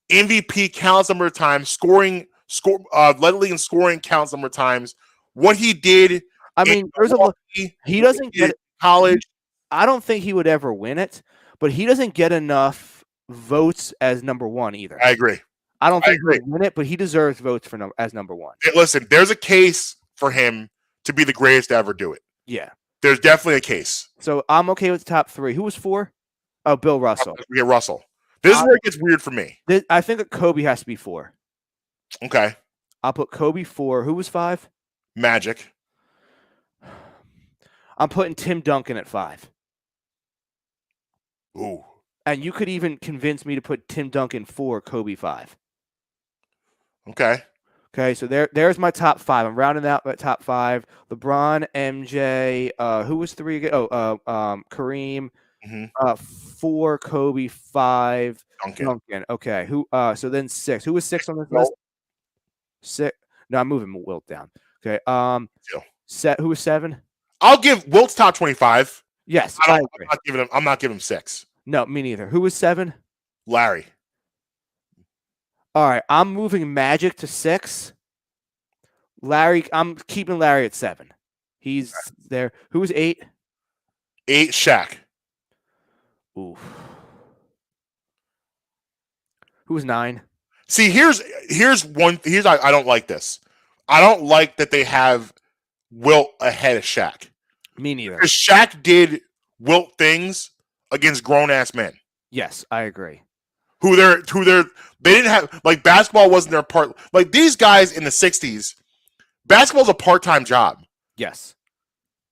MVP counts number of times, led the league in scoring counts number of times. What he did. I mean, he doesn't get college. I don't think he would ever win it, but he doesn't get enough votes as number 1 either. I agree. I don't think he would win it, but he deserves votes as number 1. Listen, there's a case for him to be the greatest to ever do it. Yeah. There's definitely a case. So I'm okay with the top 3. Who was 4? Oh, Bill Russell. Yeah, Russell. This is where it gets weird for me. I think that Kobe has to be 4. Okay. I'll put Kobe 4. Who was 5? Magic. I'm putting Tim Duncan at 5. Ooh. And you could even convince me to put Tim Duncan 4, Kobe 5. Okay. Okay, so there's my top 5. I'm rounding out my top 5. LeBron, MJ, who was 3 again? Kareem. 4, Kobe, 5, Duncan. Okay, who? So then 6. Who was 6 on this list? 6. No, I'm moving Wilt down. Okay. Who was 7? I'll give Wilt's top 25. Yes, I'm not giving him 6. No, me neither. Who was 7? Larry. All right, I'm moving Magic to 6. I'm keeping Larry at 7. He's there. Who was 8? 8, Shaq. Ooh. Who was 9? See, here's I don't like this. I don't like that they have Wilt ahead of Shaq. Me neither. Because Shaq did Wilt things against grown ass men. Yes, I agree. They didn't have, like, basketball wasn't their part. Like, these guys in the 60s, basketball's a part-time job. Yes.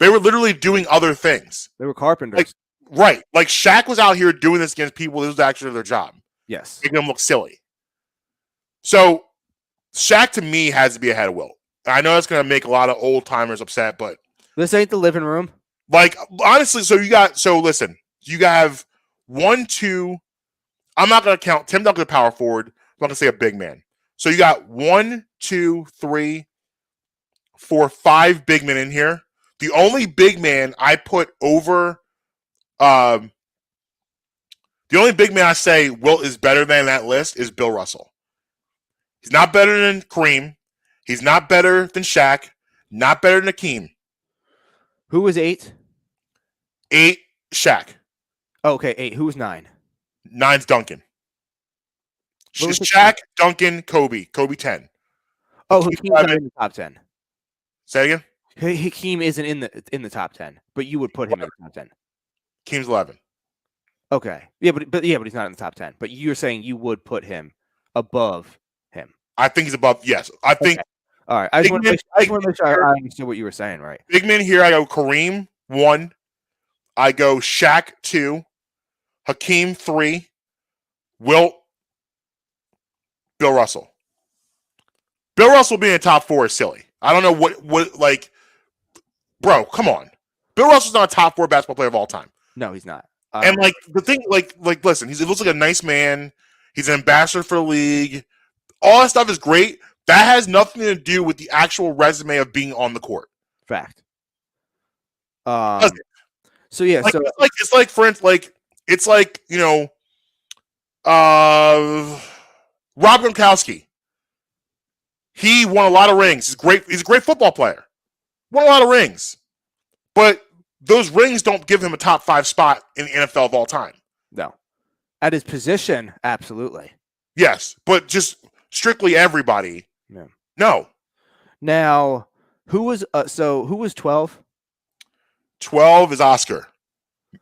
They were literally doing other things. They were carpenters. Right. Like, Shaq was out here doing this against people. This was actually their job. Yes. Making them look silly. So, Shaq, to me, has to be ahead of Wilt. I know that's going to make a lot of old-timers upset, but... This ain't the living room. Like, honestly, listen. You have 1, 2... I'm not going to count Tim Duncan, power forward. I'm not going to say a big man. So you got 1, 2, 3, 4, 5 big men in here. The only big man I put over, the only big man I say Wilt is better than that list is Bill Russell. He's not better than Kareem. He's not better than Shaq. Not better than Hakeem. Who was 8? 8, Shaq. Oh, okay, 8. Who was 9? 9's Duncan. Shaq, Duncan, Kobe. Kobe 10. Oh, Hakeem's not in the top 10. Say again? Hakeem isn't in the top 10, but you would put him in the top 10. Hakeem's 11. Okay. Yeah, but he's not in the top 10. But you're saying you would put him above him. I think he's above. Yes. I think. Okay. All right. I just want to make sure I understood what you were saying, right? Big men here, I go Kareem 1. I go Shaq 2. Hakeem 3. Wilt. Bill Russell. Bill Russell being in top 4 is silly. I don't know what like, bro, come on. Bill Russell's not a top 4 basketball player of all time. No, he's not. And like the thing, like listen, he looks like a nice man. He's an ambassador for the league. All that stuff is great. That has nothing to do with the actual resume of being on the court. Fact. So yeah, like, it's like for instance, it's like, you know, Rob Gronkowski. He won a lot of rings. He's a great football player. Won a lot of rings. But those rings don't give him a top 5 spot in the NFL of all time. No. At his position, absolutely. Yes, but just strictly everybody. Yeah. No. Now, who was 12? 12 is Oscar.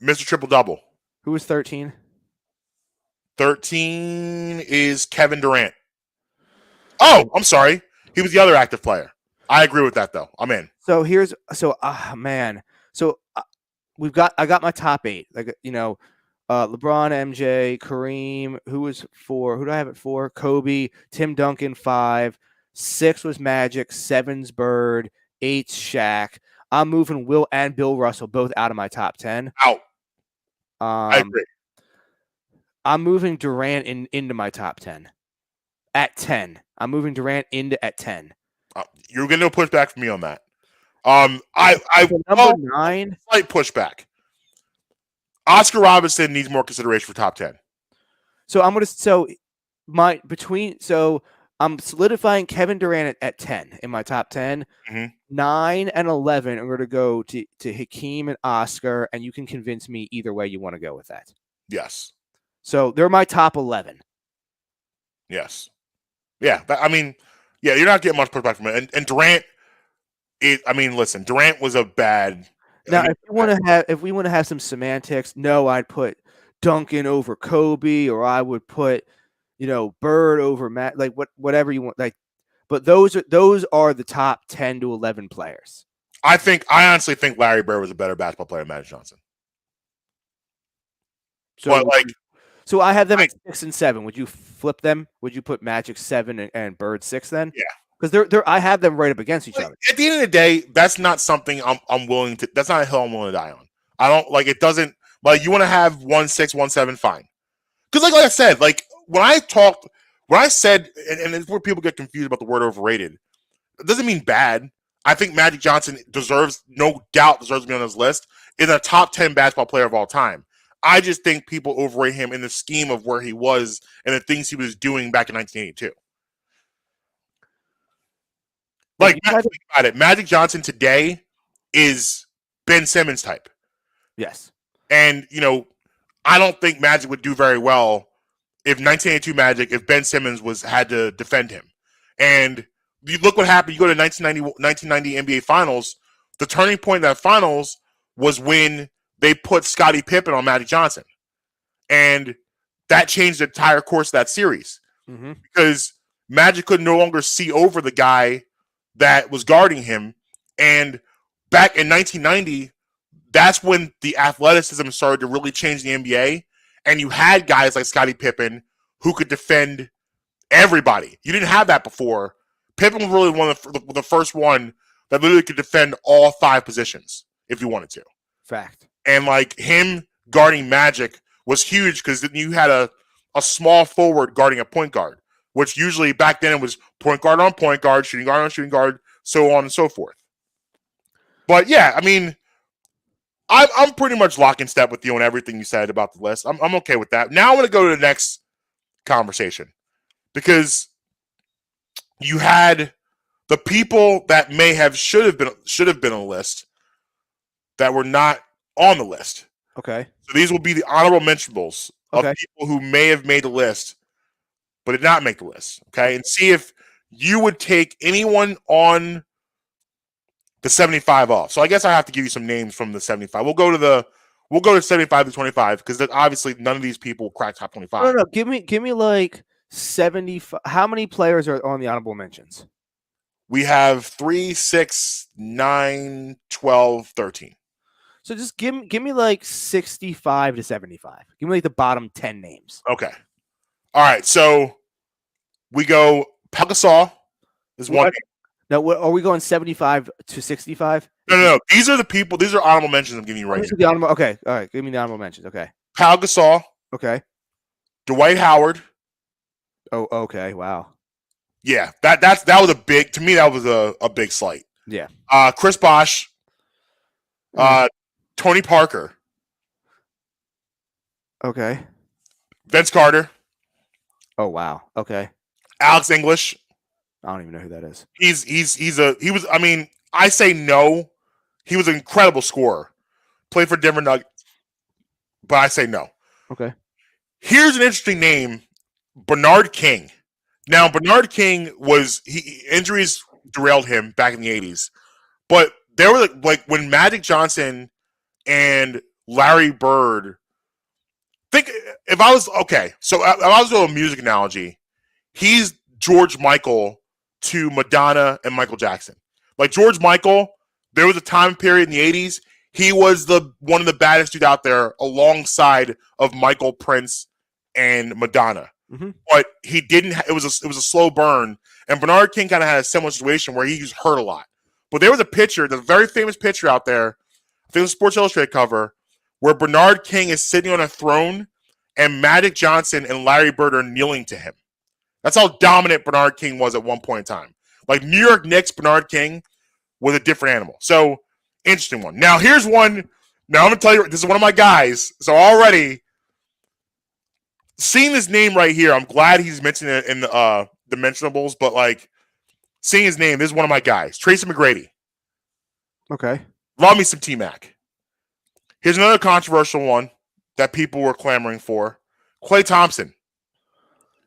Mr. Triple Double. Who was 13? 13 is Kevin Durant. Oh, I'm sorry. He was the other active player. I agree with that, though. I'm in. So man. So I got my top 8. Like, you know, LeBron, MJ, Kareem. Who was 4? Who do I have at 4? Kobe, Tim Duncan 5. 6 was Magic. 7's Bird. 8's Shaq. I'm moving Will and Bill Russell both out of my top 10. Out. I agree. I'm moving Durant into my top 10 at 10. I'm moving Durant into at 10. You're getting no pushback from me on that. Number 9, slight pushback. Oscar Robertson needs more consideration for top 10. I'm solidifying Kevin Durant at 10 in my top 10. Mm-hmm. 9 and 11 are going to go to Hakeem and Oscar, and you can convince me either way you want to go with that. Yes. So they're my top 11. Yes. Yeah. You're not getting much pushback from it. And Durant, listen, Durant was a bad. Now, if we want to have some semantics, no, I'd put Duncan over Kobe, or I would put, Bird over Matt, like whatever you want. Like, but those are the top 10 to 11 players. I honestly think Larry Bird was a better basketball player than Magic Johnson. So I have them at 6 and 7. Would you flip them? Would you put Magic 7 and Bird 6 then? Yeah. Because I have them right up against each other. At the end of the day, that's not something I'm willing to. That's not a hill I'm willing to die on. I don't like it. Doesn't like you want to have 1-6, 1-7, fine. Because like I said, like when I said, and it's where people get confused about the word overrated. It doesn't mean bad. I think Magic Johnson no doubt deserves to be on this list. Is a top 10 basketball player of all time. I just think people overrate him in the scheme of where he was and the things he was doing back in 1982. Like, think about it. Magic Johnson today is Ben Simmons type. Yes. And, I don't think Magic would do very well if 1982 Magic, if Ben Simmons had to defend him. And you look what happened. You go to 1990 NBA Finals. The turning point in that Finals was when they put Scottie Pippen on Magic Johnson. And that changed the entire course of that series. Mm-hmm. Because Magic could no longer see over the guy that was guarding him. And back in 1990, that's when the athleticism started to really change the NBA. And you had guys like Scottie Pippen who could defend everybody. You didn't have that before. Pippen was really one of the first one that literally could defend all 5 positions if you wanted to. Fact. And like him guarding Magic was huge because you had a small forward guarding a point guard, which usually back then it was point guard on point guard, shooting guard on shooting guard, so on and so forth. But yeah, I mean, I'm pretty much lock in step with you on everything you said about the list. I'm okay with that. Now I want to go to the next conversation because you had the people that should have been on the list that were not on the list. Okay. So these will be the honorable mentionables of people who may have made the list but did not make the list. Okay, and see if you would take anyone on the 75 off. So I guess I have to give you some names from the 75. We'll go to 75 to 25 because obviously none of these people crack top 25. No. Give me like 75. How many players are on the honorable mentions? We have 3, 6, 9, 12, 13. So just give me like 65 to 75. Give me like the bottom 10 names. Okay. All right. So we go Pau Gasol is one name. Now, are we going 75 to 65? No. These are the people. These are honorable mentions I'm giving you right now. Okay. All right. Give me the honorable mentions. Okay. Pau Gasol. Okay. Dwight Howard. Oh, okay. Wow. Yeah. That was a big, to me, that was a big slight. Yeah. Chris Bosh. Tony Parker. Okay. Vince Carter. Oh, wow. Okay. Alex English. I don't even know who that is. I say no. He was an incredible scorer. Played for Denver Nuggets. But I say no. Okay. Here's an interesting name. Bernard King. Now, Bernard King injuries derailed him back in the 80s. But there were like when Magic Johnson and Larry Bird if I was doing a music analogy, he's George Michael to Madonna and Michael Jackson. Like George Michael, there was a time period in the 80s, he was one of the baddest dudes out there alongside of Michael, Prince, and Madonna. Mm-hmm. But he didn't. It was a slow burn, and Bernard King kind of had a similar situation where he was hurt a lot. But there was a picture, the very famous picture out there, I think it was a Sports Illustrated cover, where Bernard King is sitting on a throne, and Magic Johnson and Larry Bird are kneeling to him. That's how dominant Bernard King was at one point in time. Like New York Knicks, Bernard King was a different animal. So, interesting one. Now, here's one. Now, I'm going to tell you, this is one of my guys. So, already, seeing this name right here, I'm glad he's mentioned it in the mentionables, but, like, seeing his name, this is one of my guys. Tracy McGrady. Okay. Love me some T-Mac. Here's another controversial one that people were clamoring for. Klay Thompson.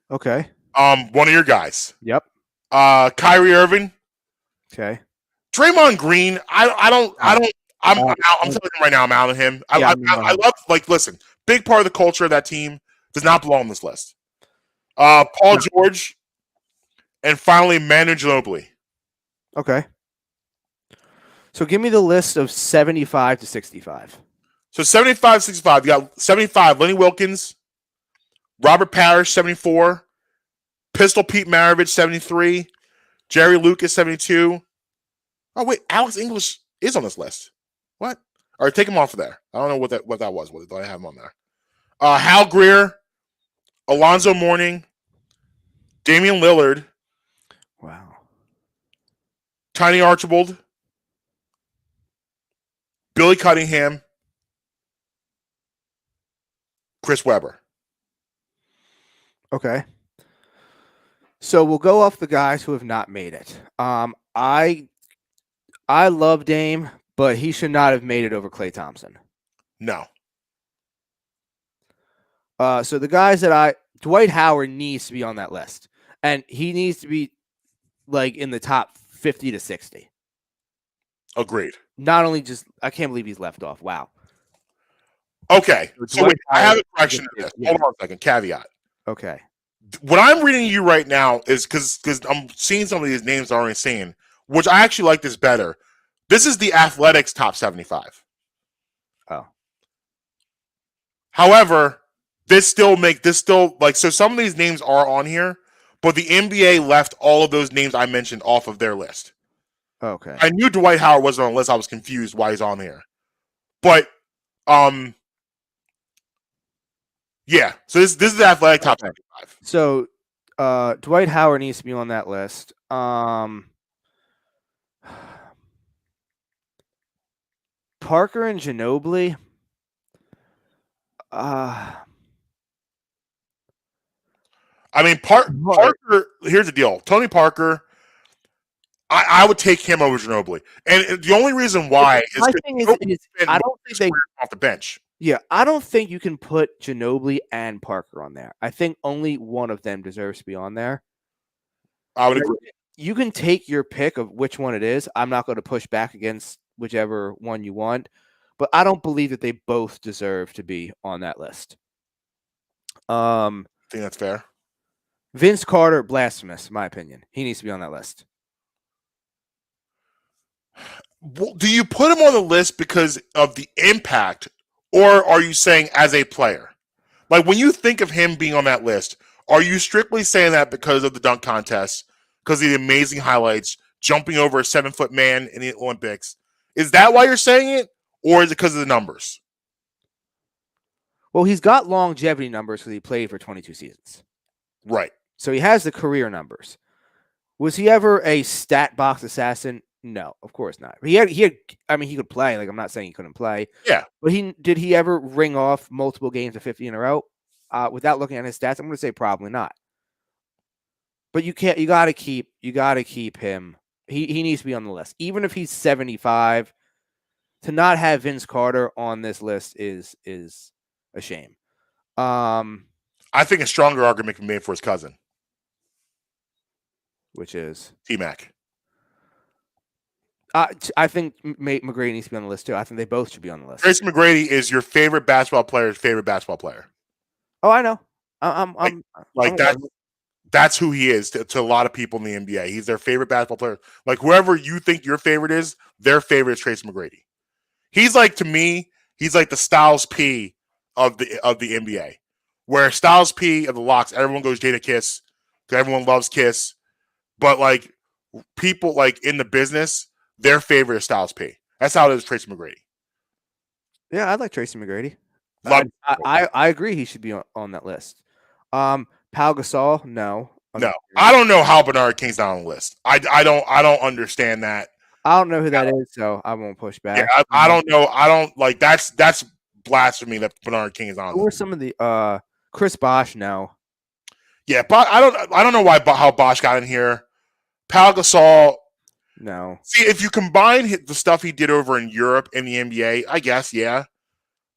Okay. One of your guys. Yep. Kyrie Irving. Okay. Draymond Green. I'm telling you right now, I'm out on him. I love, like, listen, big part of the culture of that team, does not belong on this list. Paul George, and finally Manu Ginobili. Okay. So give me the list of 75 to 65. So 75, 65. You got 75, Lenny Wilkins, Robert Parrish, 74, Pistol Pete Maravich, 73, Jerry Lucas, 72. Oh, wait, Alex English is on this list. What? All right, take him off of there. I don't know what that was. What did I have him on there? Hal Greer, Alonzo Mourning, Damian Lillard. Wow. Tiny Archibald, Billy Cunningham, Chris Webber. Okay. So we'll go off the guys who have not made it. I love Dame, but he should not have made it over Klay Thompson. No. So the guys that Dwight Howard needs to be on that list, and he needs to be like in the top 50 to 60. Agreed. Not only just, I can't believe he's left off. Wow. Okay. So Dwight wait, I have a Howard- correction to this. Yeah. Hold on a second. Caveat. Okay. What I'm reading you right now is because I'm seeing some of these names I'm already seeing, which I actually like this better. This is the Athletics top 75. Oh. However, so some of these names are on here, but the NBA left all of those names I mentioned off of their list. Okay. I knew Dwight Howard wasn't on the list. I was confused why he's on here. But yeah. So this is the Athletic top 75. So Dwight Howard needs to be on that list. Parker and Ginobili. I mean, Parker. Here's the deal: Tony Parker. I would take him over Ginobili, and the only reason why is My because thing is I I don't think they off the bench. Yeah, I don't think you can put Ginobili and Parker on there. I think only one of them deserves to be on there. I would agree. You can take your pick of which one it is. I'm not going to push back against whichever one you want, but I don't believe that they both deserve to be on that list. I think that's fair. Vince Carter, blasphemous, in my opinion. He needs to be on that list. Do you put him on the list because of the impact, or are you saying as a player? Like when you think of him being on that list, are you strictly saying that because of the dunk contest, because of the amazing highlights, jumping over a 7-foot man in the Olympics? Is that why you're saying it, or is it because of the numbers? Well, he's got longevity numbers because he played for 22 seasons. Right. So he has the career numbers. Was he ever a stat box assassin? No, of course not. He had. I mean, he could play. Like, I'm not saying he couldn't play. Yeah. But did he ever ring off multiple games of 50 in a row? Without looking at his stats, I'm going to say probably not. But you can't. You got to keep him. He needs to be on the list, even if he's 75. To not have Vince Carter on this list is a shame. I think a stronger argument can be made for his cousin, which is T-Mac. I think McGrady needs to be on the list too. I think they both should be on the list. Tracy McGrady is your favorite basketball player's favorite basketball player. Oh, I know. That's who he is to a lot of people in the NBA. He's their favorite basketball player. Like whoever you think your favorite is, their favorite is Tracy McGrady. He's like, to me, he's like the Styles P of the NBA. Where Styles P of the Locks, everyone goes Jada Kiss because everyone loves Kiss. But like people like in the business, their favorite is Styles P. That's how it is Tracy McGrady. Yeah, I like Tracy McGrady. I agree he should be on that list. Pau Gasol, no. No. I don't know how Bernard King's not on the list. I don't understand that. I don't know who that is, so I won't push back. Yeah, I don't know. I don't like that's blasphemy that Bernard King is on. Who are some of the Chris Bosh? No. Yeah, but I don't know how Bosh got in here. Pau Gasol. No. See, if you combine the stuff he did over in Europe and the NBA, I guess, yeah.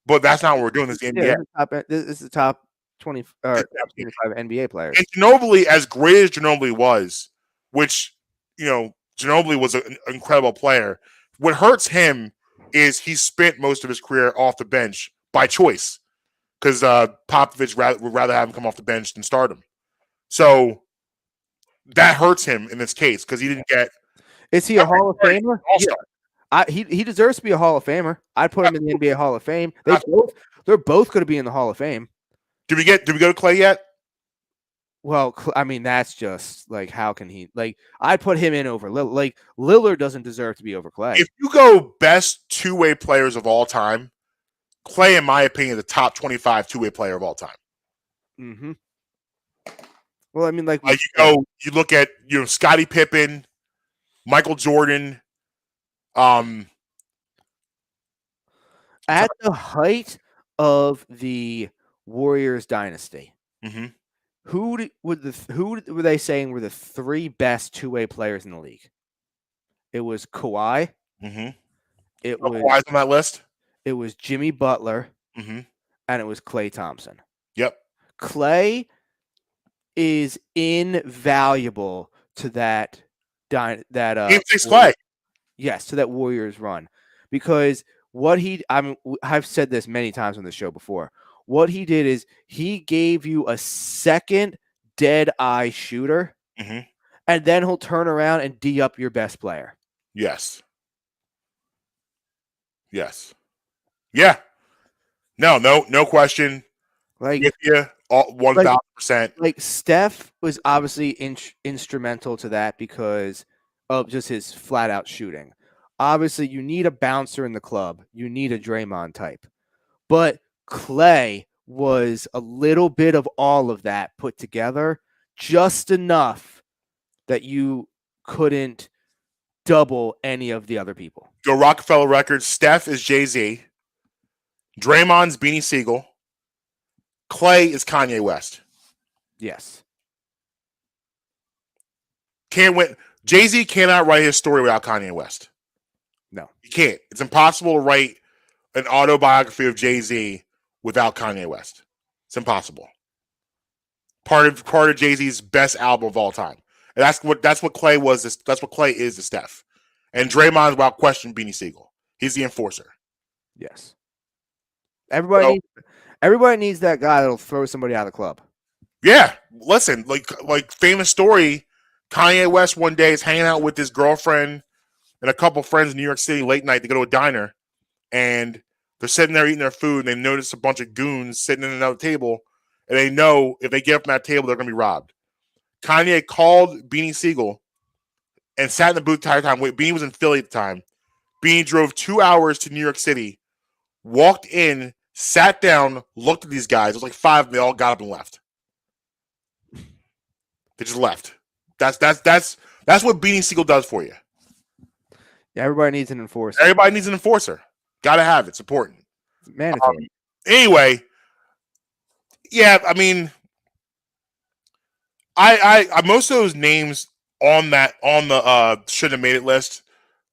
But that's not what we're doing. This is the NBA. This is the top 20 25 NBA players. And Ginobili, as great as Ginobili was, which, Ginobili was an incredible player. What hurts him is he spent most of his career off the bench by choice because Popovich would rather have him come off the bench than start him. So that hurts him in this case because he didn't get. Is he a Hall of Famer? All-star. He deserves to be a Hall of Famer. I'd put him in the NBA Hall of Fame. They're both going to be in the Hall of Fame. Did we go to Klay yet? Well, I mean, that's just like, how can he? Like, I'd put him in over Lillard. Like, Lillard doesn't deserve to be over Klay. If you go best two-way players of all time, Klay, in my opinion, the top 25 two-way player of all time. Mm-hmm. Well, I mean, like you look at Scottie Pippen, Michael Jordan. At the height of the Warriors dynasty, mm-hmm. who were they saying were the three best two-way players in the league? It was Kawhi. Mm-hmm. Kawhi's on that list. It was Jimmy Butler, mm-hmm. and it was Klay Thompson. Yep. Klay is invaluable to that Klay. Yes, to that Warriors run, because I've said this many times on the show before. What he did is he gave you a second dead eye shooter, mm-hmm. and then he'll turn around and D up your best player. Yes. Yeah. No question. Like, with you, 1,000%. Like, Steph was obviously instrumental to that because of just his flat out shooting. Obviously, you need a bouncer in the club. You need a Draymond type. But Klay was a little bit of all of that put together, just enough that you couldn't double any of the other people. Go Rockefeller Records. Steph is Jay-Z. Draymond's Beanie Siegel. Klay is Kanye West. Yes. Can't win. Jay-Z cannot write his story without Kanye West. No. You can't. It's impossible to write an autobiography of Jay-Z without Kanye West. It's impossible. Part of Jay-Z's best album of all time. And that's what Klay was. That's what Klay is to Steph. And Draymond's, without question, Beanie Siegel. He's the enforcer. Yes. Everybody needs that guy that'll throw somebody out of the club. Yeah. Listen, like famous story, Kanye West one day is hanging out with his girlfriend and a couple friends in New York City late night. They go to a diner, and they're sitting there eating their food, and they notice a bunch of goons sitting at another table, and they know if they get up from that table, they're going to be robbed. Kanye called Beanie Siegel and sat in the booth the entire time. Beanie was in Philly at the time. Beanie drove 2 hours to New York City, walked in, sat down, looked at these guys. It was like five, and they all got up and left. They just left. That's what Beanie Siegel does for you. Yeah, everybody needs an enforcer. Everybody needs an enforcer. Got to have it. It's important. It's mandatory. Anyway, yeah, I mean, I most of those names on the should have made it list.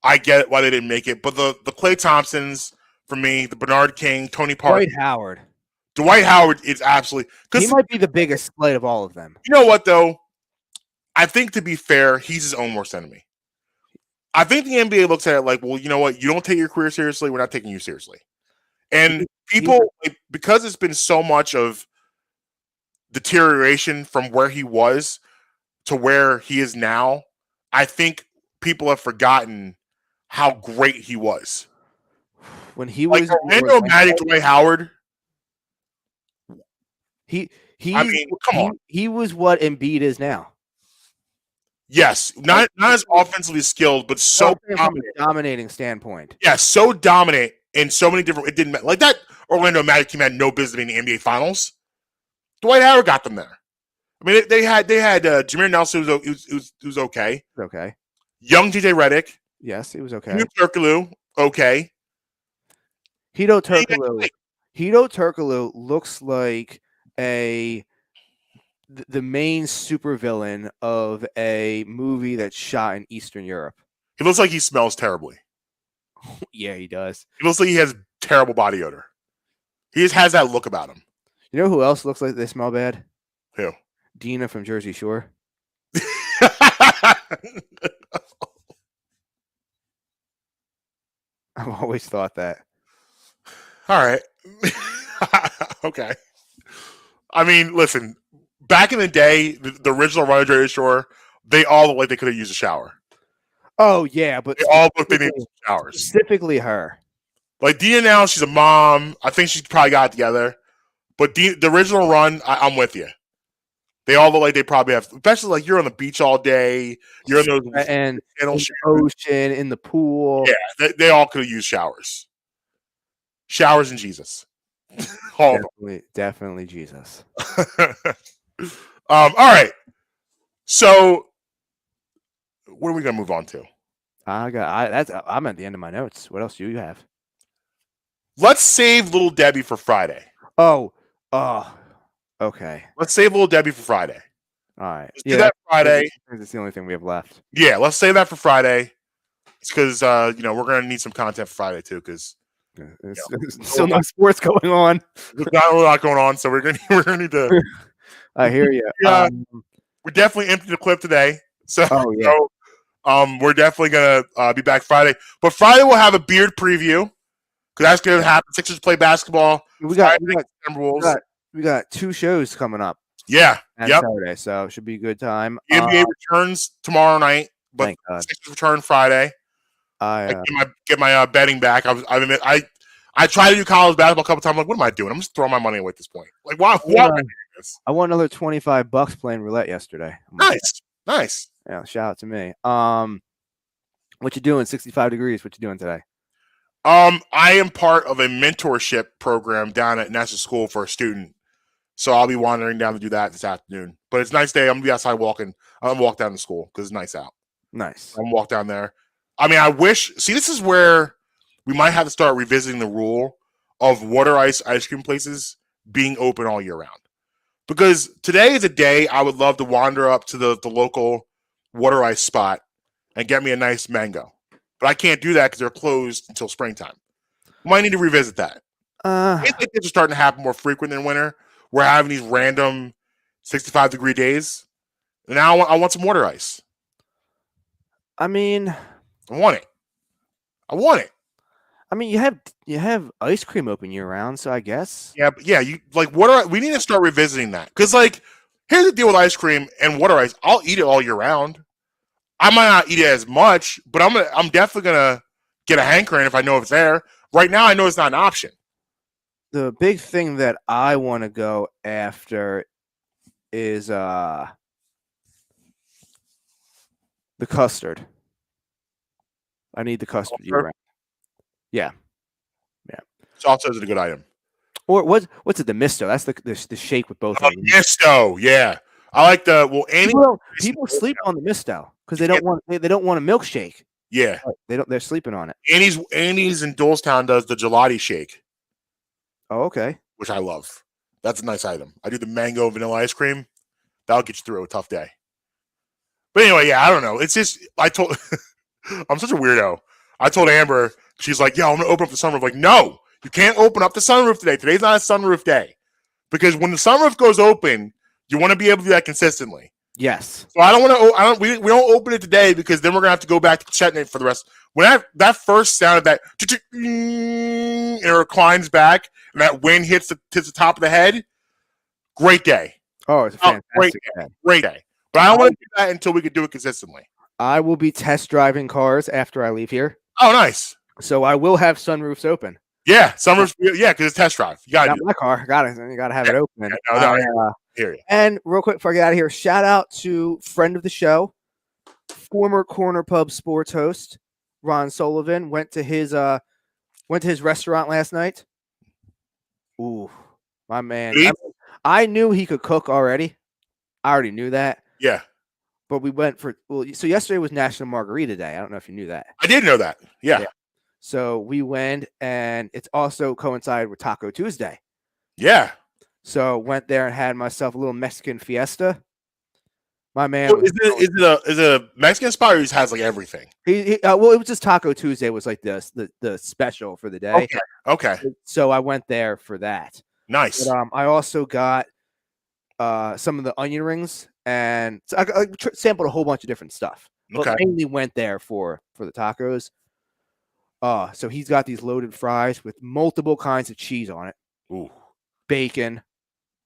I get it why they didn't make it, but the Klay Thompsons for me, the Bernard King, Tony Parker, Dwight Howard is absolutely, he might be the biggest slate of all of them. You know what though? I think, to be fair, he's his own worst enemy. I think the NBA looks at it like, well, you know what? You don't take your career seriously, we're not taking you seriously. And people, because it's been so much of deterioration from where he was to where he is now, I think people have forgotten how great he was. When he was Orlando Magic, Dwight Howard. He was what Embiid is now. Yes, not as offensively skilled, but so dominant. Dominating standpoint. Yeah, so dominant in so many different. It didn't matter. Like that Orlando Magic team had no business being in the NBA Finals. Dwight Howard got them there. I mean, they had Jameer Nelson who's okay. Okay. Young DJ Redick. Yes, he was okay. Turkoglu, okay. Hedo Turkoglu looks like the main supervillain of a movie that's shot in Eastern Europe. He looks like he smells terribly. Yeah, he does. He looks like he has terrible body odor. He just has that look about him. You know who else looks like they smell bad? Who? Dina from Jersey Shore. I've always thought that. All right. Okay. I mean, listen. Back in the day, the original Run Jersey Shore, they all look like they could have used a shower. Oh yeah, but They all look they need showers. specifically her. Like Dina now, she's a mom. I think she's probably got it together. But the original Run, I'm with you. They all look like they probably have, especially like you're on the beach all day. You're in those And channel in shoes. the ocean, in the pool. Yeah, they all could have used showers. Showers and Jesus. All of Definitely Jesus. them. All right. So, what are we gonna move on to? I'm at the end of my notes. What else do you have? Let's save Little Debbie for Friday. Oh, okay. Let's save Little Debbie for Friday. All right. Let's do that Friday. That's the only thing we have left. Yeah, let's save that for Friday. It's because we're gonna need some content for Friday too. Because There's still no sports going on. there's not a lot going on, so we're gonna need to. I hear you. Yeah, we're definitely empty the clip today. So, we're definitely gonna be back Friday. But Friday we'll have a beard preview because that's gonna happen. Sixers play basketball. We got Timberwolves. we got 2 shows coming up. Yeah. On Yep. Saturday, so it should be a good time. The NBA returns tomorrow night, but Thank God. Sixers return Friday. I get my betting back. I tried to do college basketball a couple times. I'm like, what am I doing? I'm just throwing my money away at this point. Like, why am I doing this? I won another $25 playing roulette yesterday. Nice. Yeah, shout out to me. What you doing? 65 degrees. What you doing today? I am part of a mentorship program down at National School for a student. So I'll be wandering down to do that this afternoon. But it's a nice day. I'm gonna be outside walking. I'm gonna walk down to school because it's nice out. Nice. I'm gonna walk down there. I mean, I wish. See, this is where we might have to start revisiting the rule of water ice cream places being open all year round. Because today is a day I would love to wander up to the local water ice spot and get me a nice mango. But I can't do that because they're closed until springtime. We might need to revisit that. Things like this are starting to happen more frequent in winter. We're having these random 65-degree days. And now I want some water ice. I mean, I want it. I mean, you have ice cream open year round, so I guess. Yeah, but you like water. We need to start revisiting that because, like, here's the deal with ice cream and water ice. I'll eat it all year round. I might not eat it as much, but I'm definitely gonna get a hankering if I know it's there. Right now, I know it's not an option. The big thing that I want to go after is the custard. I need the custard year round. Yeah. Salsa is a good item. Or what's it? The misto. That's the shake with both of them. Misto, yeah. I like People sleep on the misto because they don't want a milkshake. Yeah, they're sleeping on it. Annie's in Dolestown does the gelati shake. Oh, okay. Which I love. That's a nice item. I do the mango vanilla ice cream. That'll get you through a tough day. But anyway, yeah, I don't know. It's just I'm such a weirdo. I told Amber, she's like, "Yeah, I'm gonna open up the sunroof." Like, no, you can't open up the sunroof today. Today's not a sunroof day because when the sunroof goes open, you want to be able to do that consistently. Yes. So I don't want to. We don't open it today because then we're gonna have to go back to setting it for the rest. When that first sound of that, and it reclines back, and that wind hits the top of the head. Great day. Oh, it's a fantastic day. Great day. But I don't want to do that until we can do it consistently. I will be test driving cars after I leave here. Oh, nice. So I will have sunroofs open. Yeah, sunroofs. Yeah, because it's test drive. You got my car. You got to have it open. Hear you. And real quick before I get out of here, shout out to friend of the show, former Corner Pub sports host Ron Sullivan. Went to his restaurant last night. Ooh, my man. I knew he could cook already. I already knew that. Yeah. But we went so yesterday was National Margarita Day. I don't know if you knew that. I did know that. Yeah. So we went, and it's also coincided with Taco Tuesday. Yeah. So went there and had myself a little Mexican fiesta. My man. So is it a Mexican spot or he just has like everything? Well, it was just Taco Tuesday was like the special for the day. Okay. So I went there for that. Nice. But, I also got some of the onion rings, and so I sampled a whole bunch of different stuff. Okay. But mainly went there for the tacos. So he's got these loaded fries with multiple kinds of cheese on it. Ooh. bacon,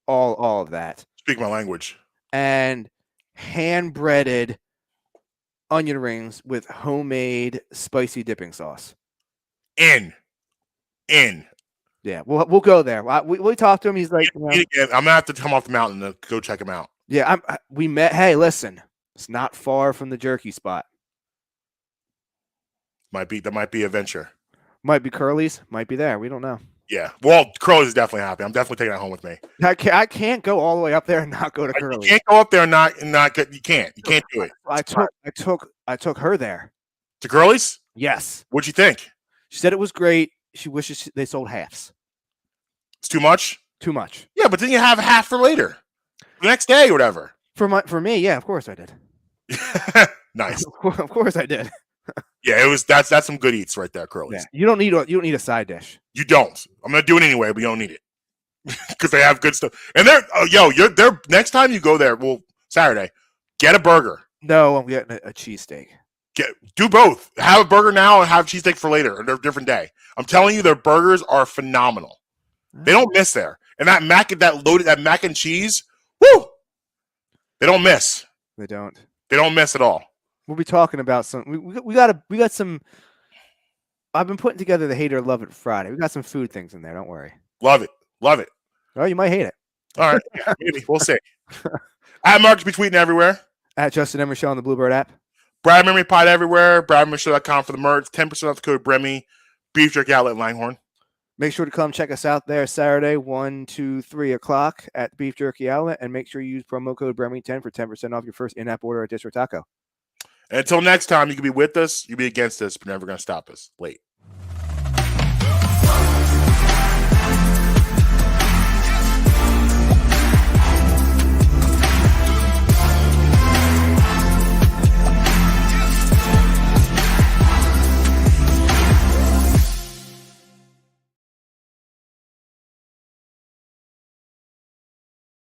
all of that, Speak my language. and hand breaded onion rings with homemade spicy dipping sauce. In. Yeah, we'll go there. We talked to him. He's like, you know, I'm gonna have to come off the mountain to go check him out. yeah, we met. Hey, listen, it's not far from the jerky spot. That might be a venture. Might be Curly's, might be there. We don't know. Yeah. Well, Curly's is definitely happy. I'm definitely taking that home with me. I can't go all the way up there and not go to You Curly's. can't go up there and not get. You can't do it. I took her there. To Curly's? Yes, What'd you think? she said it was great. She wishes they sold halves. It's too much. Too much Yeah, but then you have half for later, the next day or whatever. for me. Yeah, of course I did. Nice. Of course I did. Yeah, it was. That's some good eats right there, Curly's. Yeah, you don't need a side dish. You don't. I'm gonna do it anyway, but you don't need it because they have good stuff. And they're next time you go there, well, Saturday, get a burger. No, I'm getting a cheesesteak. Do both. Have a burger now and have cheesesteak for later, or a different day. I'm telling you, their burgers are phenomenal. They don't miss there. And that mac and cheese, woo! They don't miss. They don't. They don't miss at all. We'll be talking about some. We got some. I've been putting together the Hate or Love It Friday. We got some food things in there. Don't worry. Love it. Oh, you might hate it. All right, yeah, maybe we'll see. At Marcus be tweeting everywhere. At Justin and Michelle on the Bluebird app. Brad Memory Pod everywhere. BradMichelle.com for the merch. 10% off the code Bremy. Beef Jerky Outlet Langhorne. Make sure to come check us out there Saturday, 1 to 3 o'clock at Beef Jerky Outlet, and make sure you use promo code Bremy10 for 10% off your first in-app order at District Taco. And until next time, you can be with us, you can be against us, but never going to stop us. Late.